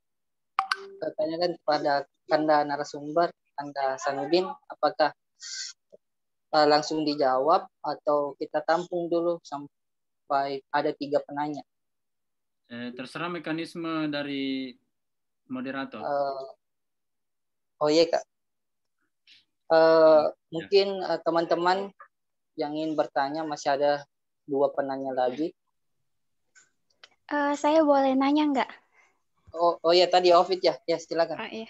tanyakan kepada Anda narasumber, Anda Hasanuddin, apakah langsung dijawab atau kita tampung dulu sampai ada 3 penanya? Terserah mekanisme dari moderator. Oh iya Kak. Mungkin teman-teman yang ingin bertanya, masih ada 2 penanya lagi. Saya boleh nanya nggak? Oh iya, tadi Ovid ya. Ya, silakan. Oh, iya.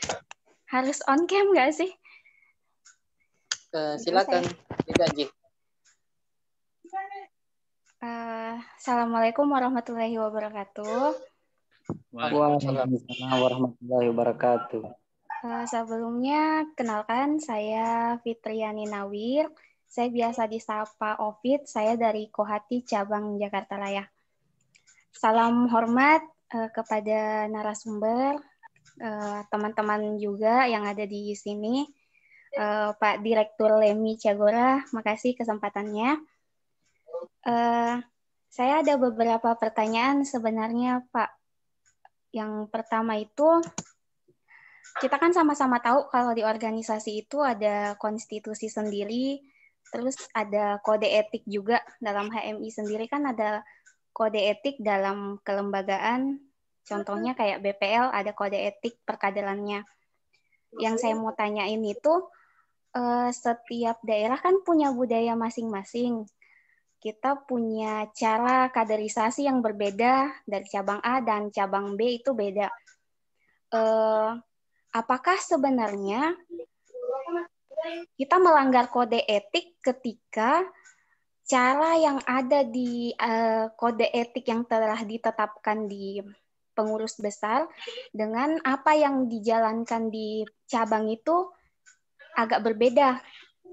Harus on cam nggak sih? Silakan, tidak Ji. Assalamualaikum warahmatullahi wabarakatuh. Waalaikumsalam warahmatullahi wabarakatuh. Sebelumnya, kenalkan saya Fitriani Nawir. Saya biasa disapa Ovid, saya dari Kohati Cabang Jakarta Raya. Salam hormat kepada narasumber, teman-teman juga yang ada di sini. Pak Direktur Lemi Cagora, makasih kesempatannya. Saya ada beberapa pertanyaan sebenarnya, Pak. Yang pertama itu, kita kan sama-sama tahu kalau di organisasi itu ada konstitusi sendiri, terus ada kode etik juga. Dalam HMI sendiri kan ada kode etik dalam kelembagaan, contohnya kayak BPL ada kode etik perkaderannya. Yang saya mau tanyain itu, setiap daerah kan punya budaya masing-masing. Kita punya cara kaderisasi yang berbeda dari cabang A dan cabang B itu beda. Apakah sebenarnya kita melanggar kode etik ketika cara yang ada di kode etik yang telah ditetapkan di pengurus besar dengan apa yang dijalankan di cabang itu agak berbeda?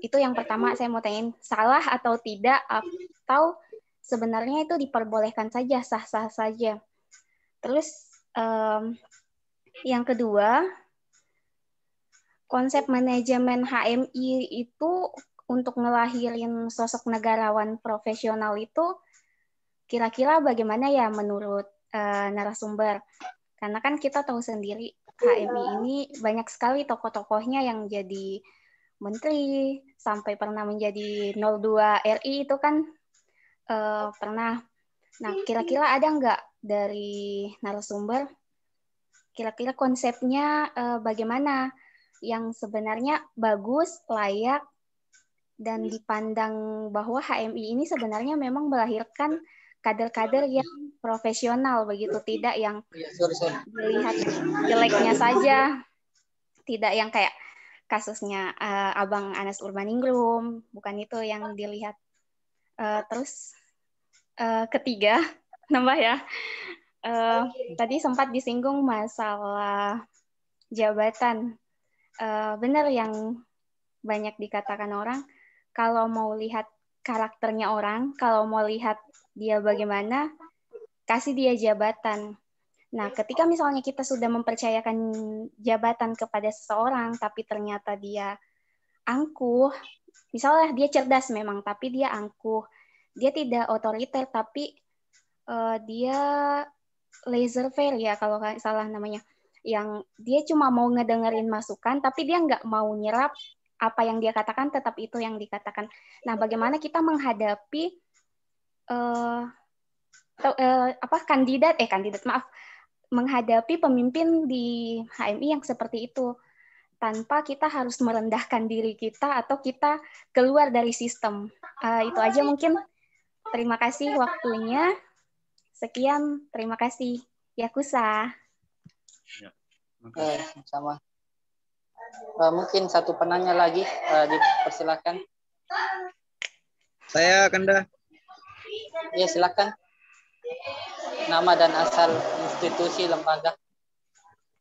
Itu yang pertama saya mau tanyain, salah atau tidak, atau sebenarnya itu diperbolehkan saja, sah-sah saja. Terus yang kedua, konsep manajemen HMI itu untuk ngelahirin sosok negarawan profesional itu kira-kira bagaimana ya menurut narasumber? Karena kan kita tahu sendiri HMI ini banyak sekali tokoh-tokohnya yang jadi menteri, sampai pernah menjadi 02 RI itu kan pernah. Nah, kira-kira ada nggak dari narasumber, kira-kira konsepnya bagaimana yang sebenarnya bagus, layak, dan dipandang bahwa HMI ini sebenarnya memang melahirkan kader-kader yang profesional begitu, tidak yang dilihat jeleknya saja, tidak yang kayak kasusnya Abang Anas Urbaningrum, bukan itu yang dilihat. Terus ketiga, nambah ya, tadi sempat disinggung masalah jabatan. Benar yang banyak dikatakan orang, kalau mau lihat karakternya orang, kalau mau lihat dia bagaimana, kasih dia jabatan. Nah, ketika misalnya kita sudah mempercayakan jabatan kepada seseorang, tapi ternyata dia angkuh, misalnya dia cerdas memang, tapi dia angkuh, dia tidak otoriter, tapi dia laissez-faire ya, kalau nggak salah namanya, yang dia cuma mau ngedengerin masukan, tapi dia nggak mau nyerap apa yang dia katakan, tetap itu yang dikatakan. Nah, bagaimana kita menghadapi menghadapi pemimpin di HMI yang seperti itu, tanpa kita harus merendahkan diri kita atau kita keluar dari sistem. Itu aja mungkin. Terima kasih waktunya. Sekian, terima kasih. Yakusa. Sama. Mungkin satu penanya lagi, dipersilakan. Saya Kanda. Ya, silakan. Nama dan asal institusi lembaga.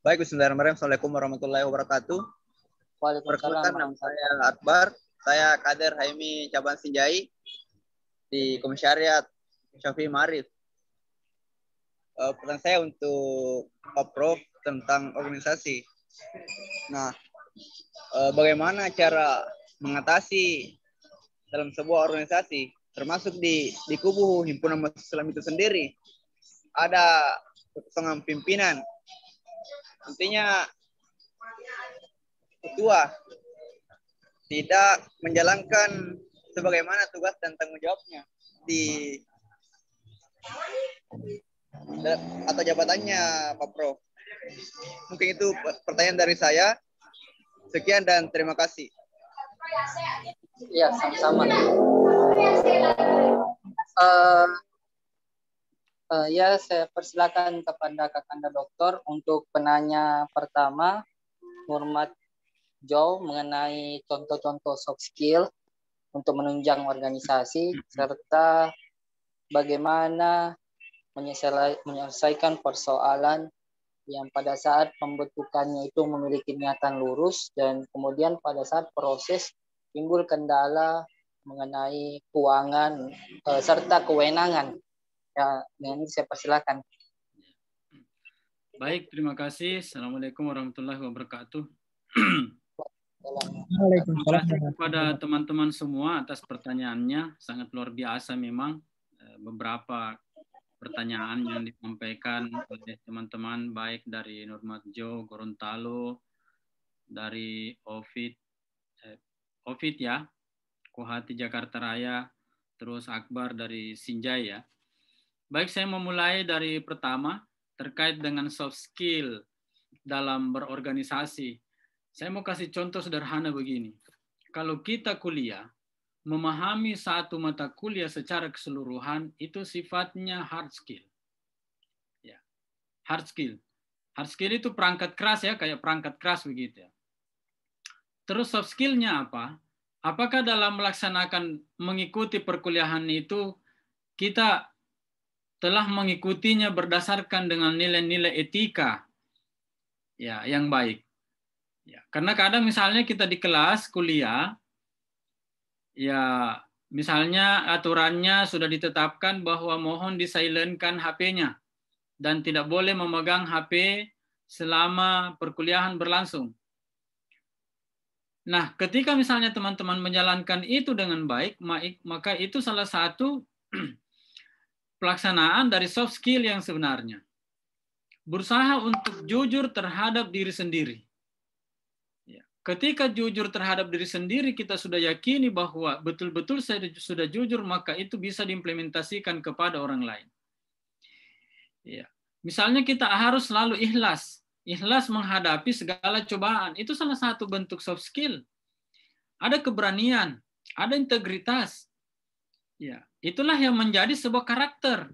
Baik, bismillahirrahmanirrahim. Assalamualaikum warahmatullahi wabarakatuh. Waalaikumsalam. Perkenalkan, nama saya Akbar. Saya kader HMI Cabang Sinjai di Komisariat Syafi'i Ma'arif. Pertanyaan saya untuk Pak Prof tentang organisasi. Nah, bagaimana cara mengatasi dalam sebuah organisasi, termasuk di kubu himpunan mahasiswa Islam itu sendiri, ada kekosongan pimpinan. Nantinya ketua tidak menjalankan sebagaimana tugas dan tanggung jawabnya atau jabatannya, Pak Prof. Mungkin itu pertanyaan dari saya. Sekian dan terima kasih. Ya, sama-sama. Ya, saya persilakan kepada Kakanda Doktor untuk penanya pertama. Hormat Joe mengenai contoh-contoh soft skill untuk menunjang organisasi serta bagaimana menyelesaikan persoalan yang pada saat pembentukannya itu memiliki niatan lurus dan kemudian pada saat proses timbul kendala mengenai keuangan serta kewenangan. Ya, dengan ini saya persilakan. Baik, terima kasih. Assalamualaikum warahmatullahi wabarakatuh. Terima kasih kepada teman-teman semua atas pertanyaannya. Sangat luar biasa memang. Beberapa pertanyaan yang disampaikan oleh teman-teman baik dari Nurmadjo, Gorontalo, dari Ovid ya, Kohati Jakarta Raya, terus Akbar dari Sinjai ya. Baik, saya memulai dari pertama terkait dengan soft skill dalam berorganisasi. Saya mau kasih contoh sederhana begini. Kalau kita kuliah, memahami satu mata kuliah secara keseluruhan itu sifatnya hard skill. Ya, hard skill. Hard skill itu perangkat keras ya, kayak perangkat keras begitu ya. Terus soft skill-nya apa? Apakah dalam melaksanakan mengikuti perkuliahan itu kita telah mengikutinya berdasarkan dengan nilai-nilai etika ya yang baik. Ya, karena kadang misalnya kita di kelas kuliah ya misalnya aturannya sudah ditetapkan bahwa mohon di-silent-kan HP-nya dan tidak boleh memegang HP selama perkuliahan berlangsung. Nah, ketika misalnya teman-teman menjalankan itu dengan baik, maka itu salah satu pelaksanaan dari soft skill yang sebenarnya. Berusaha untuk jujur terhadap diri sendiri. Ketika jujur terhadap diri sendiri, kita sudah yakini bahwa betul-betul saya sudah jujur, maka itu bisa diimplementasikan kepada orang lain. Ya. Misalnya kita harus selalu ikhlas. Ikhlas menghadapi segala cobaan. Itu salah satu bentuk soft skill. Ada keberanian, ada integritas. Ya, itulah yang menjadi sebuah karakter.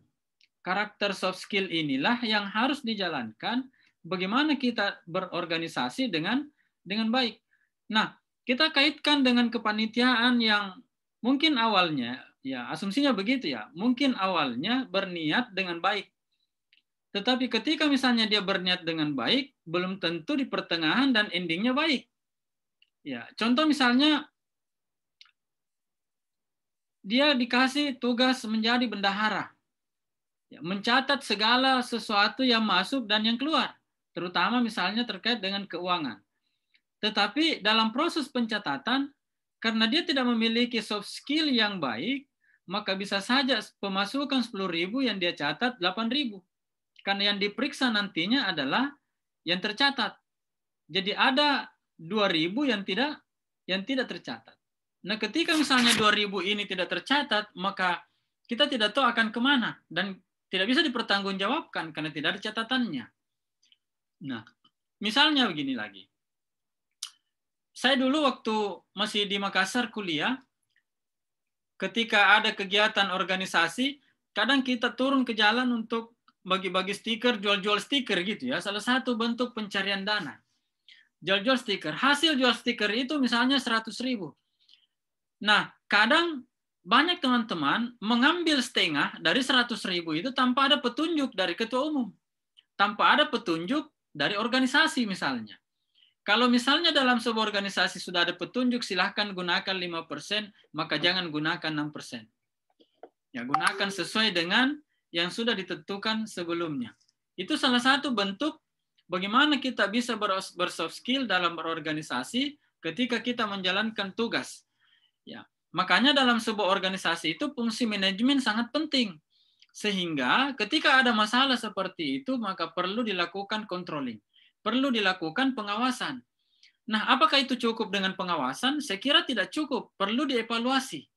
Karakter soft skill inilah yang harus dijalankan bagaimana kita berorganisasi dengan baik. Nah, kita kaitkan dengan kepanitiaan yang mungkin awalnya, ya asumsinya begitu ya, mungkin awalnya berniat dengan baik. Tetapi ketika misalnya dia berniat dengan baik, belum tentu di pertengahan dan endingnya baik. Ya, contoh misalnya dia dikasih tugas menjadi bendahara. Ya, mencatat segala sesuatu yang masuk dan yang keluar, terutama misalnya terkait dengan keuangan. Tetapi dalam proses pencatatan, karena dia tidak memiliki soft skill yang baik, maka bisa saja pemasukan 10.000 yang dia catat 8.000. Karena yang diperiksa nantinya adalah yang tercatat. Jadi ada 2.000 yang tidak tercatat. Nah, ketika misalnya 2.000 ini tidak tercatat, maka kita tidak tahu akan kemana dan tidak bisa dipertanggungjawabkan karena tidak ada catatannya. Nah, misalnya begini lagi. Saya dulu waktu masih di Makassar kuliah, ketika ada kegiatan organisasi, kadang kita turun ke jalan untuk bagi-bagi stiker, jual-jual stiker gitu ya. Salah satu bentuk pencarian dana. Jual-jual stiker. Hasil jual stiker itu misalnya 100.000. Nah, kadang banyak teman-teman mengambil setengah dari 100.000 itu tanpa ada petunjuk dari ketua umum. Tanpa ada petunjuk dari organisasi misalnya. Kalau misalnya dalam sebuah organisasi sudah ada petunjuk, silahkan gunakan 5%, maka jangan gunakan 6%. Ya, gunakan sesuai dengan yang sudah ditentukan sebelumnya. Itu salah satu bentuk bagaimana kita bisa bersoft skill dalam berorganisasi ketika kita menjalankan tugas. Ya, makanya dalam sebuah organisasi itu fungsi manajemen sangat penting. Sehingga ketika ada masalah seperti itu, maka perlu dilakukan controlling. Perlu dilakukan pengawasan. Nah, apakah itu cukup dengan pengawasan? Saya kira tidak cukup. Perlu dievaluasi.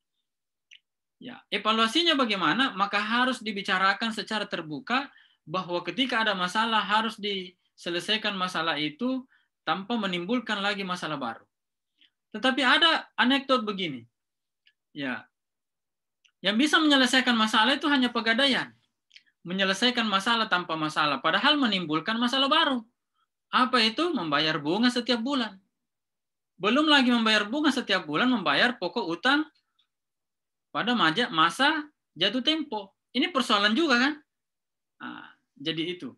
Ya, evaluasinya bagaimana? Maka harus dibicarakan secara terbuka bahwa ketika ada masalah harus diselesaikan masalah itu tanpa menimbulkan lagi masalah baru. Tetapi ada anekdot begini. Ya. Yang bisa menyelesaikan masalah itu hanya pegadaian. Menyelesaikan masalah tanpa masalah, padahal menimbulkan masalah baru. Apa itu? Membayar bunga setiap bulan. belum lagi membayar bunga setiap bulan, membayar pokok utang pada masa jatuh tempo. Ini persoalan juga kan? Jadi itu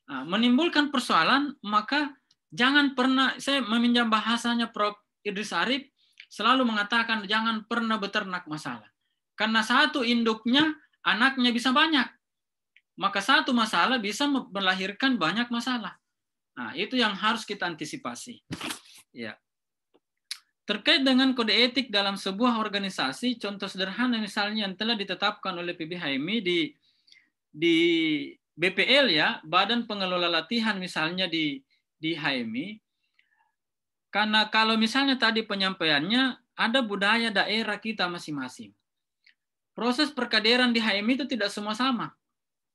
menimbulkan persoalan, maka jangan pernah, saya meminjam bahasanya Prof. Idris Arif, selalu mengatakan jangan pernah beternak masalah. Karena satu induknya, anaknya bisa banyak. Maka satu masalah bisa melahirkan banyak masalah. Nah, itu yang harus kita antisipasi. Ya. Terkait dengan kode etik dalam sebuah organisasi, contoh sederhana misalnya yang telah ditetapkan oleh PBHMI di BPL ya, Badan Pengelola Latihan misalnya di HMI. Karena kalau misalnya tadi penyampaiannya ada budaya daerah kita masing-masing. Proses perkaderan di HMI itu tidak semua sama.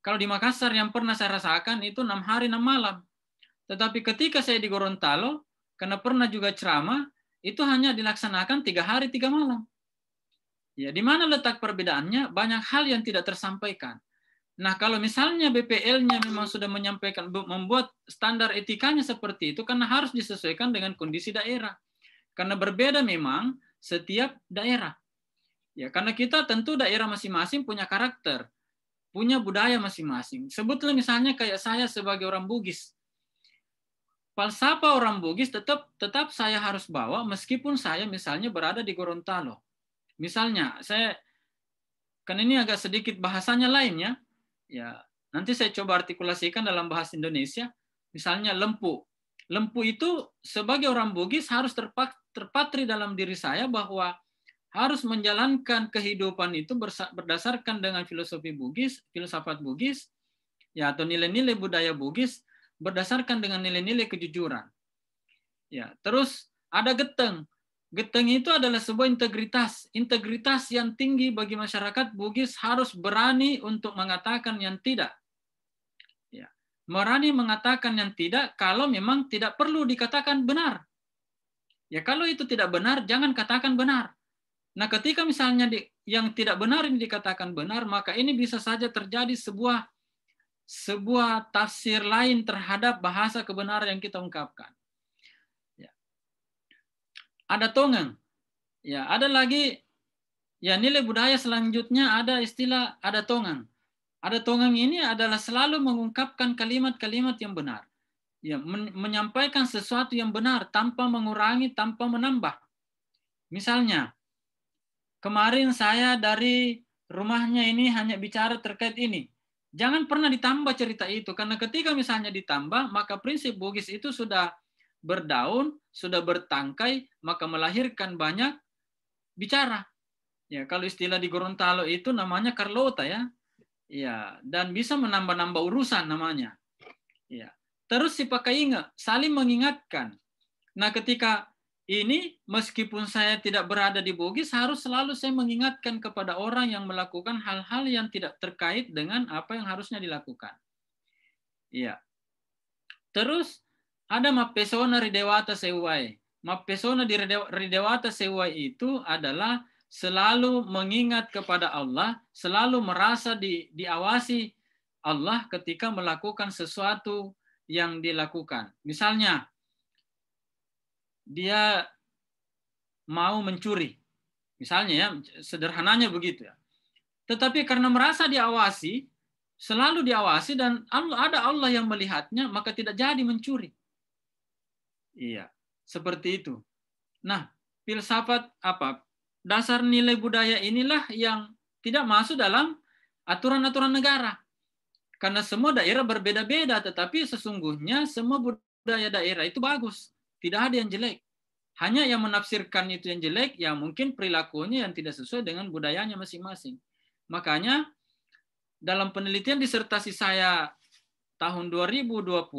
Kalau di Makassar yang pernah saya rasakan itu 6 hari 6 malam. Tetapi ketika saya di Gorontalo, karena pernah juga ceramah, itu hanya dilaksanakan 3 hari 3 malam. Ya, di mana letak perbedaannya? Banyak hal yang tidak tersampaikan. Nah, kalau misalnya BPL-nya memang sudah menyampaikan, membuat standar etikanya seperti itu, karena harus disesuaikan dengan kondisi daerah. Karena berbeda memang setiap daerah. Ya, karena kita tentu daerah masing-masing punya karakter, punya budaya masing-masing. Sebutlah misalnya kayak saya sebagai orang Bugis. Falsafah orang Bugis tetap saya harus bawa meskipun saya misalnya berada di Gorontalo. Misalnya, kan ini agak sedikit bahasanya lainnya. Ya, nanti saya coba artikulasikan dalam bahasa Indonesia. Misalnya lempu. Lempu itu sebagai orang Bugis harus terpatri dalam diri saya bahwa harus menjalankan kehidupan itu berdasarkan dengan filosofi Bugis, filsafat Bugis, ya, atau nilai-nilai budaya Bugis, berdasarkan dengan nilai-nilai kejujuran. Ya, terus ada geteng. Geteng itu adalah sebuah integritas yang tinggi bagi masyarakat Bugis, harus berani untuk mengatakan yang tidak. Ya, berani mengatakan yang tidak kalau memang tidak perlu dikatakan benar. Ya, kalau itu tidak benar, jangan katakan benar. Nah, ketika misalnya yang tidak benar ini dikatakan benar, maka ini bisa saja terjadi sebuah tafsir lain terhadap bahasa kebenaran yang kita ungkapkan. Ya. Ada tongeng. Ya, ada lagi ya nilai budaya selanjutnya, ada istilah ada tongeng. Ada tongeng ini adalah selalu mengungkapkan kalimat-kalimat yang benar. Ya, menyampaikan sesuatu yang benar tanpa mengurangi, tanpa menambah. Misalnya, kemarin saya dari rumahnya ini hanya bicara terkait ini. Jangan pernah ditambah cerita itu, karena ketika misalnya ditambah, maka prinsip Bugis itu sudah berdaun, sudah bertangkai, maka melahirkan banyak bicara. Ya, kalau istilah di Gorontalo itu namanya Carlota ya. Ya, dan bisa menambah-nambah urusan namanya. Ya. Terus dipakai ingat, saling mengingatkan. Nah, ketika ini meskipun saya tidak berada di Bugis, harus selalu saya mengingatkan kepada orang yang melakukan hal-hal yang tidak terkait dengan apa yang harusnya dilakukan. Iya. Terus ada Mapesona Ridewata Sewai. Mapesona di Ridewata Sewai itu adalah selalu mengingat kepada Allah, selalu merasa diawasi Allah ketika melakukan sesuatu yang dilakukan. Misalnya, dia mau mencuri. Misalnya ya, sederhananya begitu ya. Tetapi karena merasa diawasi, selalu diawasi dan ada Allah yang melihatnya, maka tidak jadi mencuri. Iya, seperti itu. Nah, filsafat apa? Dasar nilai budaya inilah yang tidak masuk dalam aturan-aturan negara. Karena semua daerah berbeda-beda, tetapi sesungguhnya semua budaya daerah itu bagus. Tidak ada yang jelek. Hanya yang menafsirkan itu yang jelek, ya mungkin perilakunya yang tidak sesuai dengan budayanya masing-masing. Makanya dalam penelitian disertasi saya tahun 2020,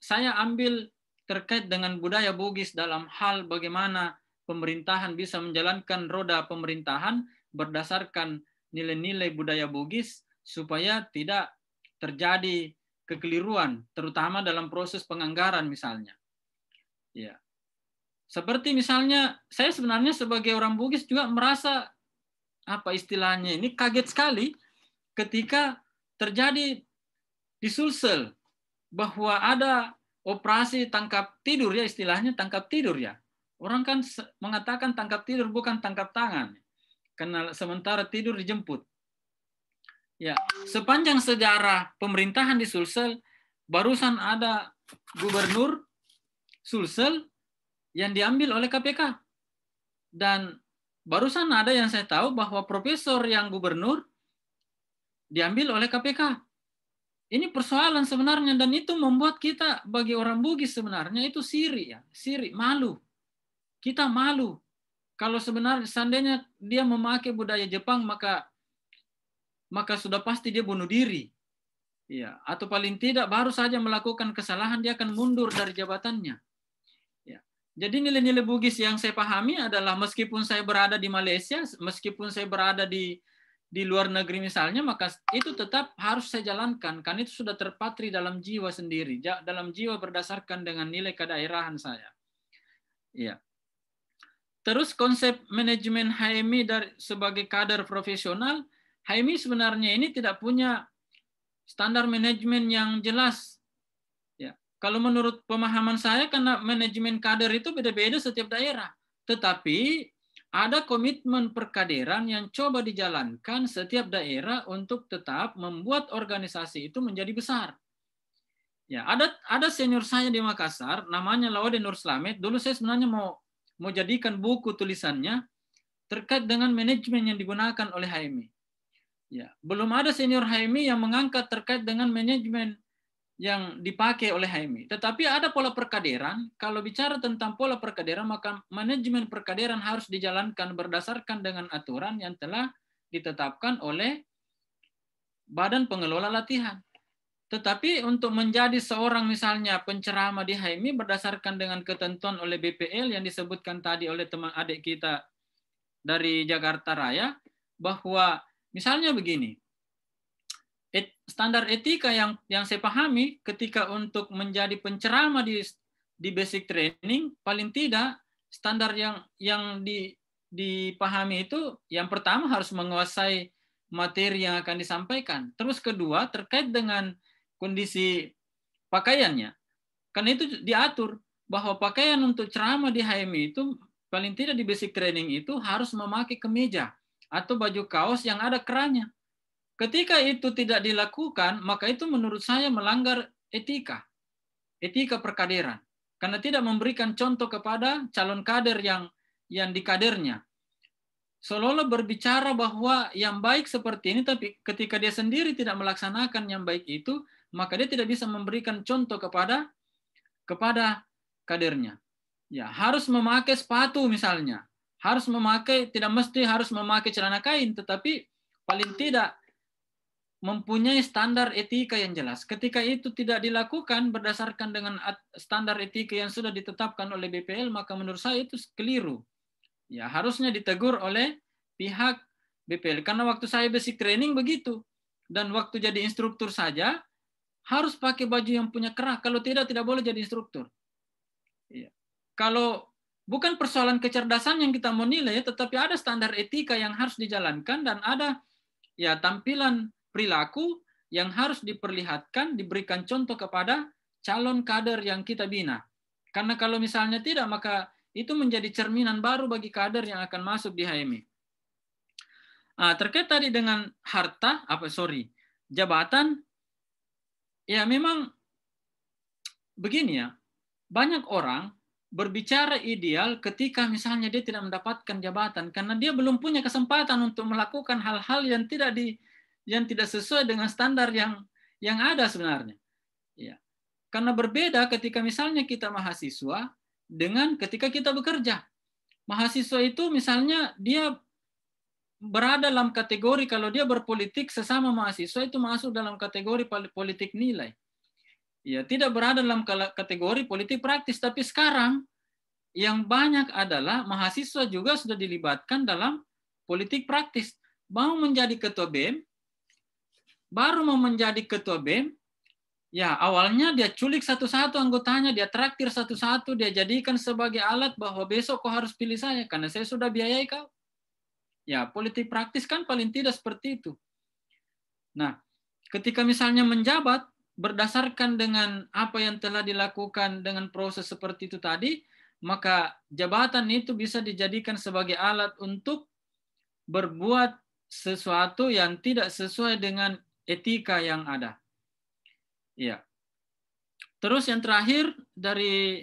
saya ambil terkait dengan budaya Bugis dalam hal bagaimana pemerintahan bisa menjalankan roda pemerintahan berdasarkan nilai-nilai budaya Bugis supaya tidak terjadi kekeliruan, terutama dalam proses penganggaran misalnya. Ya. Seperti misalnya, saya sebenarnya sebagai orang Bugis juga merasa, apa istilahnya ini, kaget sekali ketika terjadi di Sulsel, bahwa ada operasi tangkap tidur ya, istilahnya tangkap tidur ya. Orang kan mengatakan tangkap tidur bukan tangkap tangan. Karena sementara tidur dijemput. Ya, sepanjang sejarah pemerintahan di Sulsel, barusan ada gubernur Sulsel yang diambil oleh KPK. Dan barusan ada yang saya tahu bahwa profesor yang gubernur diambil oleh KPK. Ini persoalan sebenarnya, dan itu membuat kita bagi orang Bugis sebenarnya itu siri, ya, siri, malu. Kita malu. Kalau sebenarnya seandainya dia memakai budaya Jepang, maka sudah pasti dia bunuh diri. Ya, atau paling tidak baru saja melakukan kesalahan dia akan mundur dari jabatannya. Ya. Jadi nilai-nilai Bugis yang saya pahami adalah meskipun saya berada di Malaysia, meskipun saya berada di luar negeri misalnya, maka itu tetap harus saya jalankan karena itu sudah terpatri dalam jiwa sendiri, dalam jiwa berdasarkan dengan nilai kedaerahan saya. Ya. Terus konsep manajemen HMI sebagai kader profesional, HMI sebenarnya ini tidak punya standar manajemen yang jelas. Ya. Kalau menurut pemahaman saya, karena manajemen kader itu beda-beda setiap daerah. Tetapi ada komitmen perkaderan yang coba dijalankan setiap daerah untuk tetap membuat organisasi itu menjadi besar. Ya, ada senior saya di Makassar, namanya Laude Nur Slamet. Dulu saya sebenarnya mau jadikan buku tulisannya terkait dengan manajemen yang digunakan oleh HMI. Ya, belum ada senior HMI yang mengangkat terkait dengan manajemen yang dipakai oleh HMI. Tetapi ada pola perkaderan. Kalau bicara tentang pola perkaderan, maka manajemen perkaderan harus dijalankan berdasarkan dengan aturan yang telah ditetapkan oleh Badan Pengelola Latihan. Tetapi untuk menjadi seorang misalnya penceramah di HMI berdasarkan dengan ketentuan oleh BPL yang disebutkan tadi oleh teman adik kita dari Jakarta Raya, bahwa misalnya begini, standar etika yang saya pahami ketika untuk menjadi penceramah di basic training, paling tidak standar yang dipahami itu yang pertama harus menguasai materi yang akan disampaikan. Terus kedua terkait dengan kondisi pakaiannya. Karena itu diatur bahwa pakaian untuk ceramah di HMI itu paling tidak di basic training itu harus memakai kemeja atau baju kaos yang ada kerannya. Ketika itu tidak dilakukan, maka itu menurut saya melanggar etika perkaderan. Karena tidak memberikan contoh kepada calon kader yang dikadernya. Seolah-olah berbicara bahwa yang baik seperti ini, tapi ketika dia sendiri tidak melaksanakan yang baik itu, maka dia tidak bisa memberikan contoh kepada kadernya. Ya, harus memakai sepatu misalnya. Tidak mesti harus memakai celana kain, tetapi paling tidak mempunyai standar etika yang jelas. Ketika itu tidak dilakukan berdasarkan dengan standar etika yang sudah ditetapkan oleh BPL, maka menurut saya itu keliru. Ya, harusnya ditegur oleh pihak BPL. Karena waktu saya basic training begitu. Dan waktu jadi instruktur saja, harus pakai baju yang punya kerah. Kalau tidak boleh jadi instruktur. Ya. Kalau bukan persoalan kecerdasan yang kita mau nilai, tetapi ada standar etika yang harus dijalankan dan ada ya tampilan perilaku yang harus diperlihatkan, diberikan contoh kepada calon kader yang kita bina. Karena kalau misalnya tidak, maka itu menjadi cerminan baru bagi kader yang akan masuk di HMI. Terkait tadi dengan jabatan, ya memang begini ya, banyak orang berbicara ideal ketika misalnya dia tidak mendapatkan jabatan karena dia belum punya kesempatan untuk melakukan hal-hal yang tidak sesuai dengan standar yang ada sebenarnya. Ya. Karena berbeda ketika misalnya kita mahasiswa dengan ketika kita bekerja. Mahasiswa itu misalnya dia berada dalam kategori, kalau dia berpolitik sesama mahasiswa itu masuk dalam kategori politik nilai. Ya, tidak berada dalam kategori politik praktis, tapi sekarang yang banyak adalah mahasiswa juga sudah dilibatkan dalam politik praktis. Mau menjadi ketua BEM, baru mau menjadi ketua BEM, ya awalnya dia culik satu-satu anggotanya, dia traktir satu-satu, dia jadikan sebagai alat bahwa besok kau harus pilih saya karena saya sudah biayai kau. Ya, politik praktis kan paling tidak seperti itu. Nah, ketika misalnya menjabat berdasarkan dengan apa yang telah dilakukan dengan proses seperti itu tadi, maka jabatan itu bisa dijadikan sebagai alat untuk berbuat sesuatu yang tidak sesuai dengan etika yang ada. Ya. Terus yang terakhir dari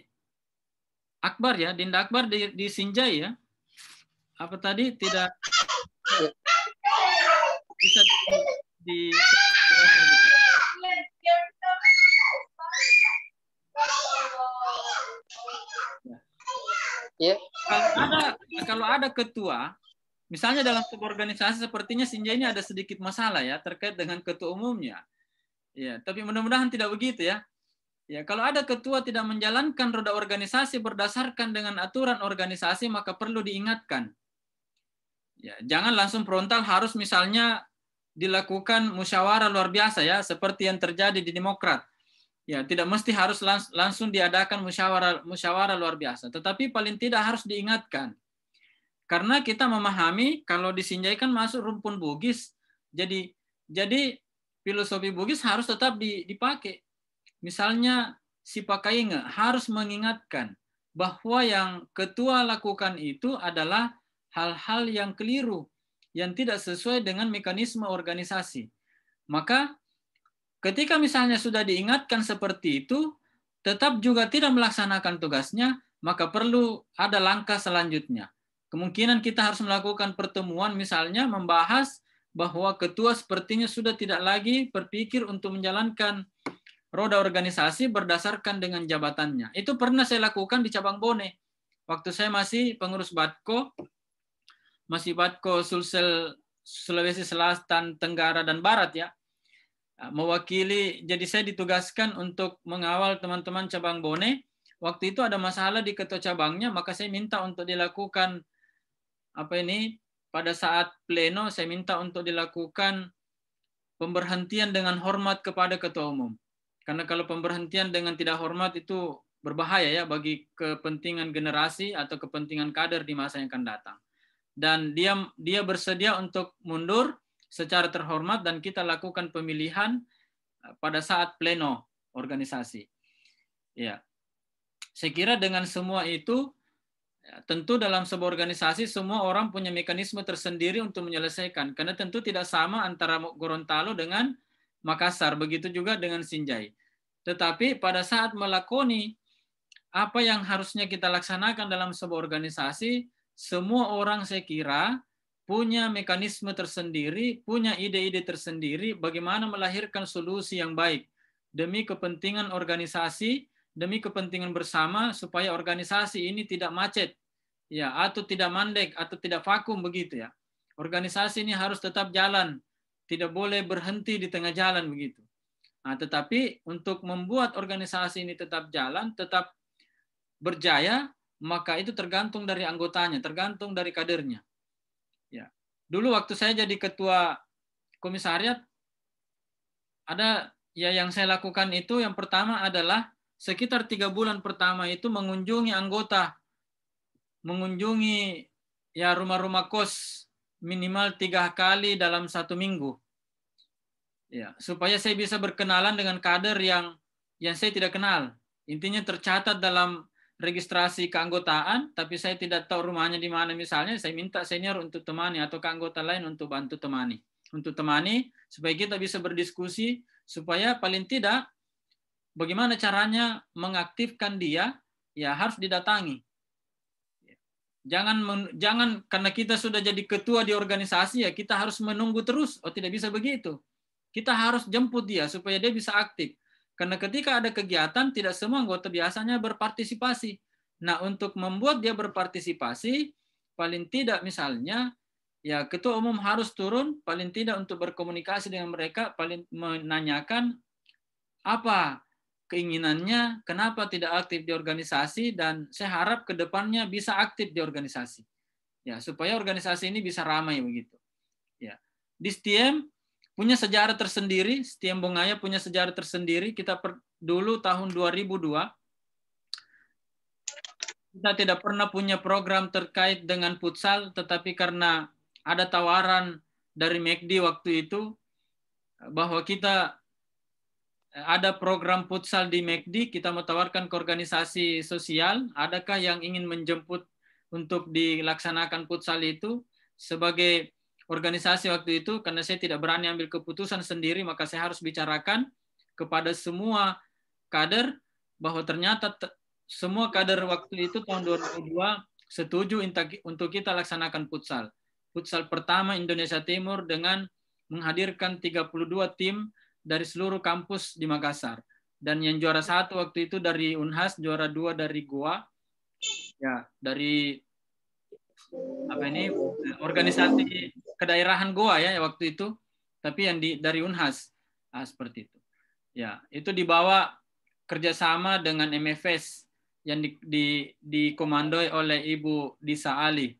Akbar ya, Dinda Akbar di Sinjai ya. Apa tadi tidak bisa di Ya. Kalau ada ketua, misalnya dalam sebuah organisasi sepertinya Sinjai ini ada sedikit masalah ya terkait dengan ketua umumnya. Ya, tapi mudah-mudahan tidak begitu ya. Ya, kalau ada ketua tidak menjalankan roda organisasi berdasarkan dengan aturan organisasi, maka perlu diingatkan. Ya, jangan langsung frontal, harus misalnya dilakukan musyawarah luar biasa ya, seperti yang terjadi di Demokrat. Ya, tidak mesti harus langsung diadakan musyawarah luar biasa, tetapi paling tidak harus diingatkan. Karena kita memahami kalau di Sinjai kan masuk rumpun Bugis, jadi filosofi Bugis harus tetap dipakai. Misalnya si Pakainge harus mengingatkan bahwa yang ketua lakukan itu adalah hal-hal yang keliru, yang tidak sesuai dengan mekanisme organisasi. Maka ketika misalnya sudah diingatkan seperti itu, tetap juga tidak melaksanakan tugasnya, maka perlu ada langkah selanjutnya. Kemungkinan kita harus melakukan pertemuan misalnya membahas bahwa ketua sepertinya sudah tidak lagi berpikir untuk menjalankan roda organisasi berdasarkan dengan jabatannya. Itu pernah saya lakukan di cabang Bone. Waktu saya masih pengurus Batko, Sulsel Sulawesi Selatan, Tenggara, dan Barat ya. Mewakili, jadi saya ditugaskan untuk mengawal teman-teman cabang Bone. Waktu itu ada masalah di ketua cabangnya, maka saya minta untuk dilakukan pada saat pleno saya minta untuk dilakukan pemberhentian dengan hormat kepada ketua umum. Karena kalau pemberhentian dengan tidak hormat itu berbahaya ya bagi kepentingan generasi atau kepentingan kader di masa yang akan datang. Dan dia bersedia untuk mundur secara terhormat dan kita lakukan pemilihan pada saat pleno organisasi. Ya. Saya kira dengan semua itu tentu dalam sebuah organisasi semua orang punya mekanisme tersendiri untuk menyelesaikan, karena tentu tidak sama antara Gorontalo dengan Makassar, begitu juga dengan Sinjai. Tetapi pada saat melakoni apa yang harusnya kita laksanakan dalam sebuah organisasi, semua orang saya kira punya mekanisme tersendiri, punya ide-ide tersendiri bagaimana melahirkan solusi yang baik demi kepentingan organisasi, demi kepentingan bersama supaya organisasi ini tidak macet ya, atau tidak mandek atau tidak vakum begitu ya. Organisasi ini harus tetap jalan, tidak boleh berhenti di tengah jalan begitu. Nah, tetapi untuk membuat organisasi ini tetap jalan, tetap berjaya, maka itu tergantung dari anggotanya, tergantung dari kadernya. Ya. Dulu waktu saya jadi ketua komisariat, ada ya yang saya lakukan itu yang pertama adalah sekitar 3 bulan pertama itu mengunjungi anggota, mengunjungi ya rumah-rumah kos minimal 3 kali dalam 1 minggu. Ya, supaya saya bisa berkenalan dengan kader yang saya tidak kenal. Intinya tercatat dalam registrasi keanggotaan, tapi saya tidak tahu rumahnya di mana misalnya, saya minta senior untuk temani atau anggota lain untuk bantu temani. Untuk temani supaya kita bisa berdiskusi, supaya paling tidak bagaimana caranya mengaktifkan dia, ya harus didatangi. Jangan karena kita sudah jadi ketua di organisasi ya kita harus menunggu terus. Oh, tidak bisa begitu. Kita harus jemput dia supaya dia bisa aktif. Karena ketika ada kegiatan, tidak semua anggota biasanya berpartisipasi. Nah, untuk membuat dia berpartisipasi, paling tidak misalnya, ya ketua umum harus turun, paling tidak untuk berkomunikasi dengan mereka, paling menanyakan apa keinginannya, kenapa tidak aktif di organisasi, dan saya harap ke depannya bisa aktif di organisasi. Ya, supaya organisasi ini bisa ramai begitu. Ya. Di STIEM punya sejarah tersendiri, STIEM Bongaya punya sejarah tersendiri. Kita dulu tahun 2002 kita tidak pernah punya program terkait dengan futsal, tetapi karena ada tawaran dari McD waktu itu bahwa kita ada program futsal di MEKDI, kita mau tawarkan ke organisasi sosial, adakah yang ingin menjemput untuk dilaksanakan futsal itu? Sebagai organisasi waktu itu, karena saya tidak berani ambil keputusan sendiri, maka saya harus bicarakan kepada semua kader, bahwa ternyata semua kader waktu itu tahun 2002 setuju untuk kita laksanakan futsal. Futsal pertama Indonesia Timur dengan menghadirkan 32 tim dari seluruh kampus di Makassar. Dan yang juara 1 waktu itu dari Unhas, juara 2 dari Goa, ya dari organisasi kedaerahan Goa ya waktu itu, tapi yang dari Unhas, seperti itu. Ya, itu dibawa kerjasama dengan MFS yang dikomandoi oleh Ibu Disa Ali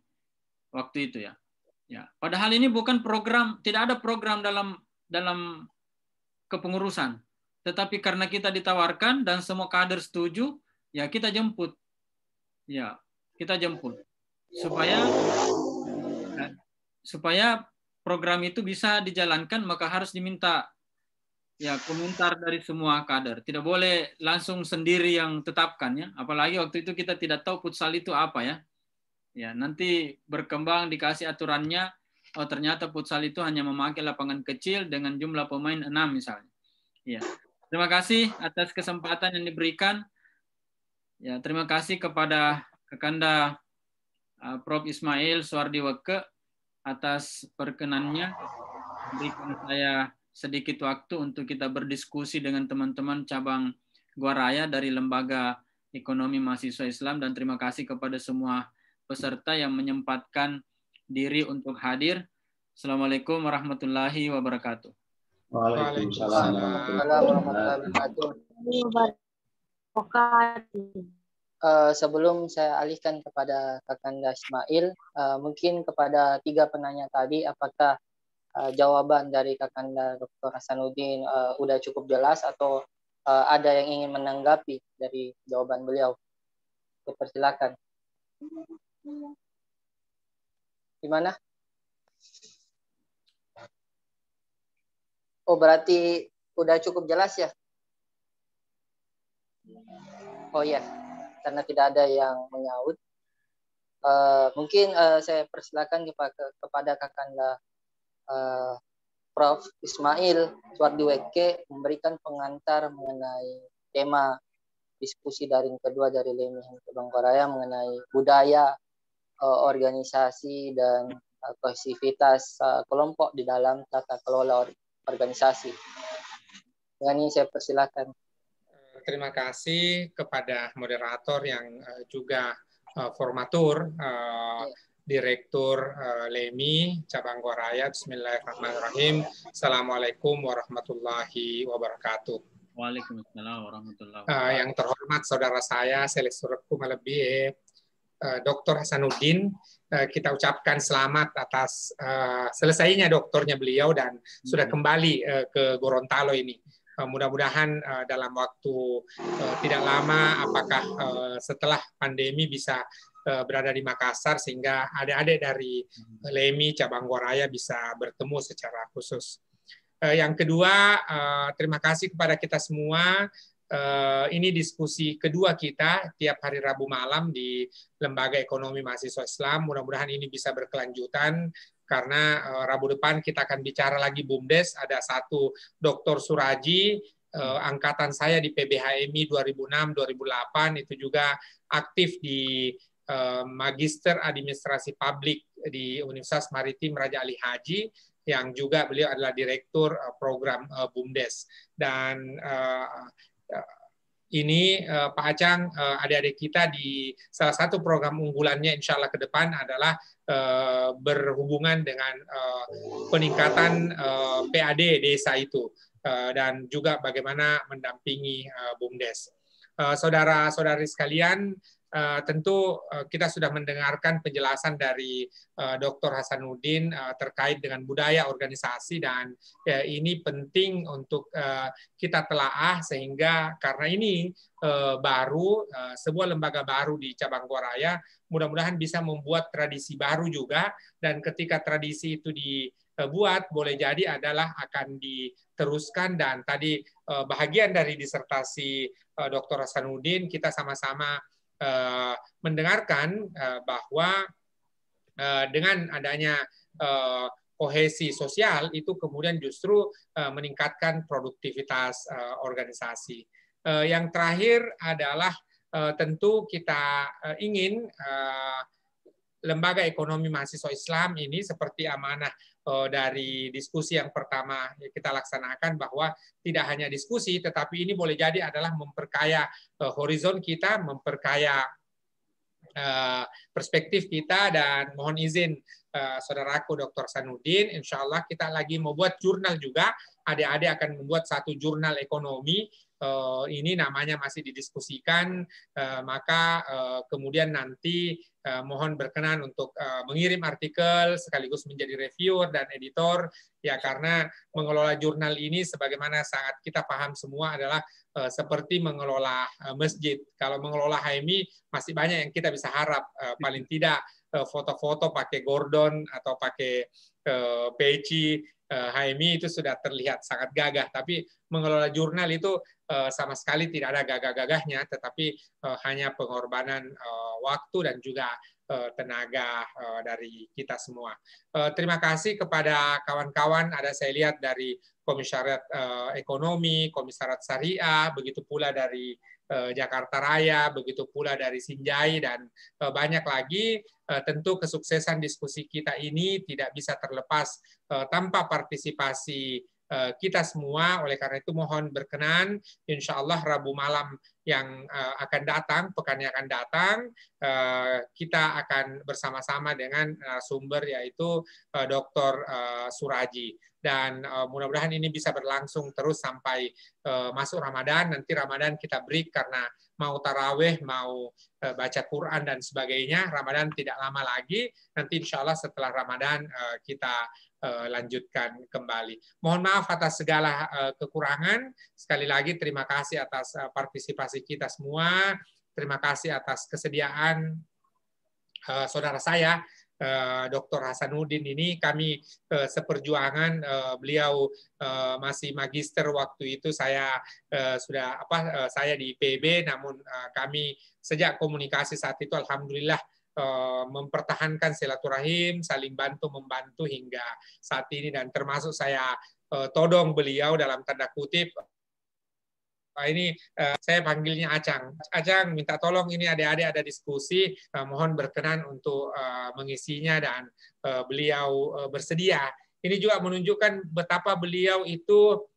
waktu itu ya. Ya, padahal ini bukan program, tidak ada program dalam kepengurusan, tetapi karena kita ditawarkan dan semua kader setuju, ya kita jemput, ya kita jemput supaya program itu bisa dijalankan, maka harus diminta ya komentar dari semua kader, tidak boleh langsung sendiri yang tetapkan ya, apalagi waktu itu kita tidak tahu futsal itu apa ya. Ya, nanti berkembang dikasih aturannya, oh ternyata futsal itu hanya memakai lapangan kecil dengan jumlah pemain 6 misalnya. Ya. Terima kasih atas kesempatan yang diberikan. Ya, terima kasih kepada Kakanda Prof. Ismail Suardiweke atas perkenannya berikan saya sedikit waktu untuk kita berdiskusi dengan teman-teman cabang Gua Raya dari Lembaga Ekonomi Mahasiswa Islam, dan terima kasih kepada semua peserta yang menyempatkan diri untuk hadir. Assalamualaikum warahmatullahi wabarakatuh. Waalaikumsalam warahmatullahi wabarakatuh. Sebelum saya alihkan kepada Kakanda Ismail, mungkin kepada 3 penanya tadi, apakah jawaban dari Kakanda Dr. Hasanuddin udah cukup jelas atau ada yang ingin menanggapi dari jawaban beliau? Persilakan. Gimana? Oh, berarti udah cukup jelas ya? Oh ya, karena tidak ada yang menyaut. Mungkin saya persilakan kepada Kakanda Prof. Ismail Suardiweke memberikan pengantar mengenai tema diskusi daring kedua dari LEMI Cabang Gua Raya mengenai budaya, organisasi, dan kohesivitas kelompok di dalam tata kelola organisasi. Dengan ini saya persilakan. Terima kasih kepada moderator yang juga formatur, Direktur LEMI Cabang Gua Raya. Bismillahirrahmanirrahim. Assalamualaikum warahmatullahi wabarakatuh. Waalaikumsalam warahmatullahi wabarakatuh. Yang terhormat saudara saya, Selesuraku Malebie, Dr. Hasanuddin, kita ucapkan selamat atas selesainya doktornya beliau dan sudah kembali ke Gorontalo ini. Mudah-mudahan dalam waktu tidak lama, apakah setelah pandemi bisa berada di Makassar sehingga adik-adik dari LEMI Cabang Gua Raya bisa bertemu secara khusus. Yang kedua, terima kasih kepada kita semua. Ini diskusi kedua kita tiap hari Rabu malam di Lembaga Ekonomi Mahasiswa Islam. Mudah-mudahan ini bisa berkelanjutan karena Rabu depan kita akan bicara lagi BUMDes. Ada satu Dr. Suraji, angkatan saya di PBHMI 2006-2008, itu juga aktif di Magister Administrasi Publik di Universitas Maritim Raja Ali Haji, yang juga beliau adalah direktur program BUMDes. Dan ini Pak Acang, adik-adik kita di salah satu program unggulannya insya Allah ke depan adalah berhubungan dengan peningkatan PAD desa itu, dan juga bagaimana mendampingi BUMDes. Saudara-saudari sekalian, tentu kita sudah mendengarkan penjelasan dari Dr. Hasanuddin terkait dengan budaya organisasi, dan ini penting untuk kita telaah sehingga karena ini baru, sebuah lembaga baru di Cabang Gua Raya, mudah-mudahan bisa membuat tradisi baru juga, dan ketika tradisi itu buat boleh jadi adalah akan diteruskan, dan tadi bahagian dari disertasi Dr. Hasanuddin kita sama-sama mendengarkan bahwa dengan adanya kohesi sosial itu kemudian justru meningkatkan produktivitas organisasi. Yang terakhir adalah tentu kita ingin Lembaga Ekonomi Mahasiswa Islam ini seperti amanah dari diskusi yang pertama kita laksanakan, bahwa tidak hanya diskusi, tetapi ini boleh jadi adalah memperkaya horizon kita, memperkaya perspektif kita. Dan mohon izin saudaraku Dr. Hasanuddin, insya Allah kita lagi mau buat jurnal juga, adik-adik akan membuat satu jurnal ekonomi. Ini namanya masih didiskusikan, maka kemudian nanti mohon berkenan untuk mengirim artikel sekaligus menjadi reviewer dan editor, ya, karena mengelola jurnal ini sebagaimana sangat kita paham semua adalah seperti mengelola masjid. Kalau mengelola HMI masih banyak yang kita bisa harap, paling tidak foto-foto pakai Gordon atau pakai peci HMI itu sudah terlihat sangat gagah, tapi mengelola jurnal itu sama sekali tidak ada gagah-gagahnya, tetapi hanya pengorbanan waktu dan juga tenaga dari kita semua. Terima kasih kepada kawan-kawan, ada saya lihat dari Komisariat Ekonomi, Komisariat Syariah, begitu pula dari Jakarta Raya, begitu pula dari Sinjai, dan banyak lagi. Tentu kesuksesan diskusi kita ini tidak bisa terlepas tanpa partisipasi kita semua. Oleh karena itu mohon berkenan, insya Allah Rabu malam yang akan datang, pekan yang akan datang, kita akan bersama-sama dengan sumber yaitu Dr. Suraji. Dan mudah-mudahan ini bisa berlangsung terus sampai masuk Ramadan. Nanti Ramadan kita break karena mau taraweh, mau baca Quran dan sebagainya. Ramadan tidak lama lagi. Nanti insya Allah setelah Ramadan kita lanjutkan kembali. Mohon maaf atas segala kekurangan. Sekali lagi terima kasih atas partisipasi kita semua. Terima kasih atas kesediaan saudara saya, Dr. Hasanuddin ini. Kami seperjuangan, beliau masih magister waktu itu, saya saya di IPB, namun kami sejak komunikasi saat itu alhamdulillah mempertahankan silaturahim, saling bantu-membantu hingga saat ini, dan termasuk saya todong beliau dalam tanda kutip. Ini saya panggilnya Acang. Acang minta tolong, ini adik-adik ada diskusi, mohon berkenan untuk mengisinya, dan beliau bersedia. Ini juga menunjukkan betapa beliau itu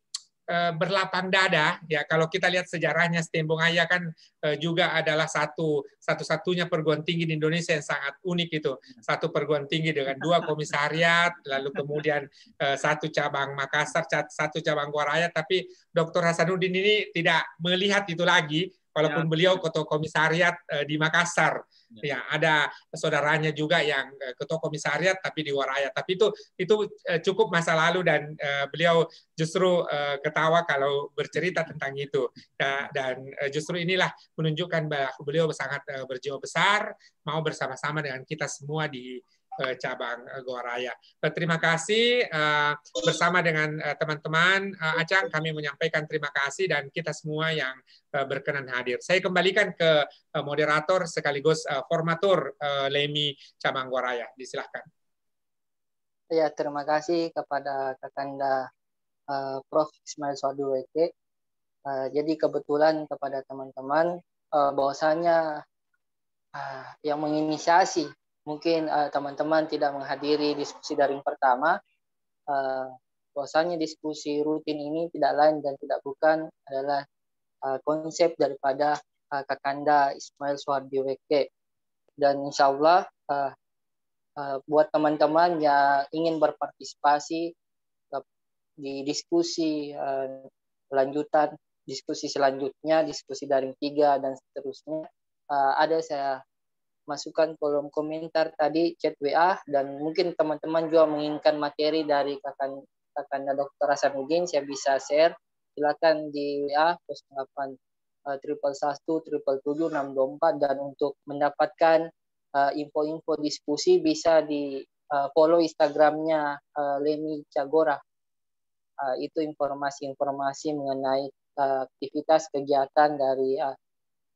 berlapang dada, ya. Kalau kita lihat sejarahnya, Stembong Aya kan juga adalah satu-satunya perguruan tinggi di Indonesia yang sangat unik itu. Satu perguruan tinggi dengan 2 komisariat, lalu kemudian 1 cabang Makassar, 1 cabang Goaraya, tapi Dr. Hasanuddin ini tidak melihat itu lagi, walaupun beliau ketua komisariat di Makassar. Ya, ada saudaranya juga yang ketua komisariat tapi di Waraya. Tapi itu cukup masa lalu, dan beliau justru ketawa kalau bercerita tentang itu. Dan justru inilah menunjukkan bahwa beliau sangat berjiwa besar, mau bersama-sama dengan kita semua di cabang Goaraya. Terima kasih bersama dengan teman-teman Acang, kami menyampaikan terima kasih dan kita semua yang berkenan hadir. Saya kembalikan ke moderator sekaligus formatur LEMI cabang Goaraya. Disilahkan. Ya, terima kasih kepada Kakanda Prof. Ismail Swadweke. Jadi kebetulan kepada teman-teman bahwasanya yang menginisiasi, mungkin teman-teman tidak menghadiri diskusi daring pertama, bahwasanya diskusi rutin ini tidak lain dan tidak bukan adalah konsep daripada Kakanda Ismail Swadweke. Dan insya Allah buat teman-teman yang ingin berpartisipasi di diskusi lanjutan, diskusi selanjutnya, diskusi daring 3 dan seterusnya, ada saya masukkan kolom komentar tadi, chat WA, dan mungkin teman-teman juga menginginkan materi dari Kakanda Dr. Hasanuddin, saya bisa share. Silakan di WA 08 111 777 624, dan untuk mendapatkan info-info diskusi bisa di follow Instagramnya Lemi Cagora. Itu informasi-informasi mengenai aktivitas kegiatan dari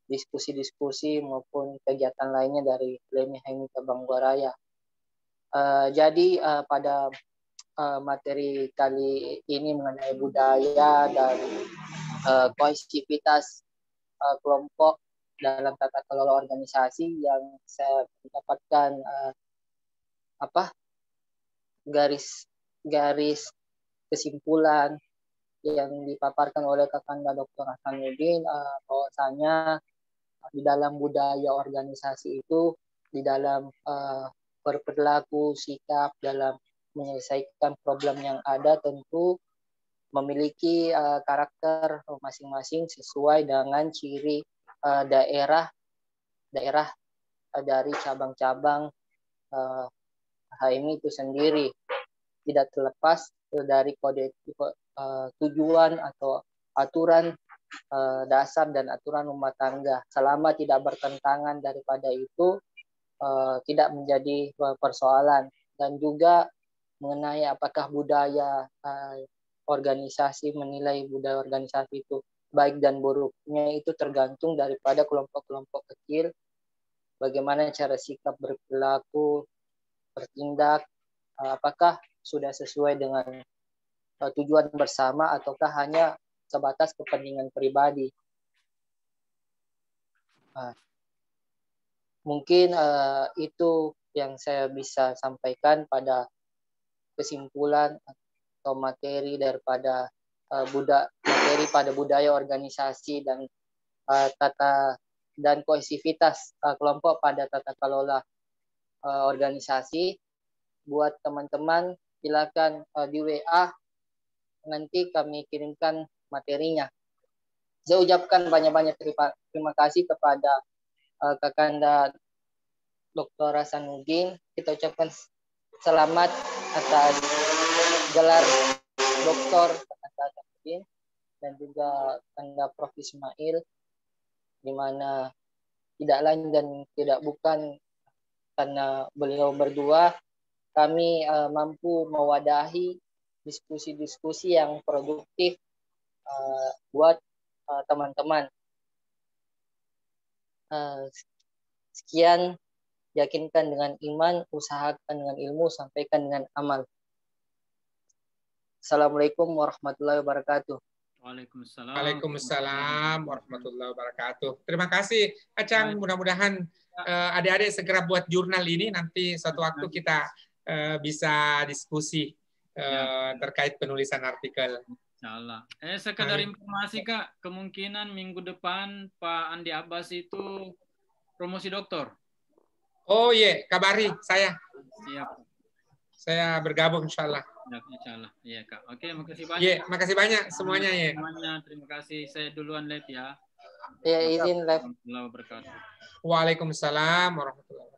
diskusi-diskusi maupun kegiatan lainnya dari Lemi HMI Cabang Buaraya. Jadi pada materi kali ini mengenai budaya dan kohesivitas kelompok dalam tata kelola organisasi, yang saya mendapatkan garis kesimpulan yang dipaparkan oleh Kakanda Dr. Hasanuddin, bahwasanya di dalam budaya organisasi itu, di dalam berperilaku, sikap dalam menyelesaikan problem yang ada, tentu memiliki karakter masing-masing sesuai dengan ciri daerah dari cabang-cabang HMI itu sendiri, tidak terlepas dari kode tujuan atau aturan dasar dan aturan rumah tangga. Selama tidak bertentangan daripada itu, tidak menjadi persoalan. Dan juga mengenai apakah budaya organisasi, menilai budaya organisasi itu baik dan buruknya itu tergantung daripada kelompok-kelompok kecil, bagaimana cara sikap berperilaku, bertindak, apakah sudah sesuai dengan tujuan bersama ataukah hanya sebatas kepentingan pribadi. Mungkin itu yang saya bisa sampaikan pada kesimpulan atau materi daripada budaya organisasi dan dan kohesivitas kelompok pada tata kelola organisasi. Buat teman-teman, silakan di WA, nanti kami kirimkan materinya. Saya ucapkan banyak-banyak terima kasih kepada Kakanda Dr. Hasanuddin. Kita ucapkan selamat atas gelar doktor Kakanda Hasanuddin, dan juga Kakanda Prof. Ismail, di mana tidak lain dan tidak bukan karena beliau berdua kami mampu mewadahi diskusi-diskusi yang produktif buat teman-teman. Sekian, yakinkan dengan iman, usahakan dengan ilmu, sampaikan dengan amal. Assalamualaikum warahmatullahi wabarakatuh. Waalaikumsalam warahmatullahi wabarakatuh. Terima kasih, Acang. Mudah-mudahan adik-adik segera buat jurnal ini. Nanti suatu waktu kita bisa diskusi terkait penulisan artikel. Insyaallah. Sekedar informasi Kak, kemungkinan minggu depan Pak Andi Abbas itu promosi doktor. Oh iya, kabari saya. Siap. Saya bergabung insyaallah. Ya, insyaallah. Iya Kak. Oke, makasih banyak. Iya, makasih banyak semuanya ya. Terima kasih. Saya duluan live ya. Ya, izin live. Warahmatullahi wabarakatuh. Waalaikumsalam warahmatullahi wabarakatuh.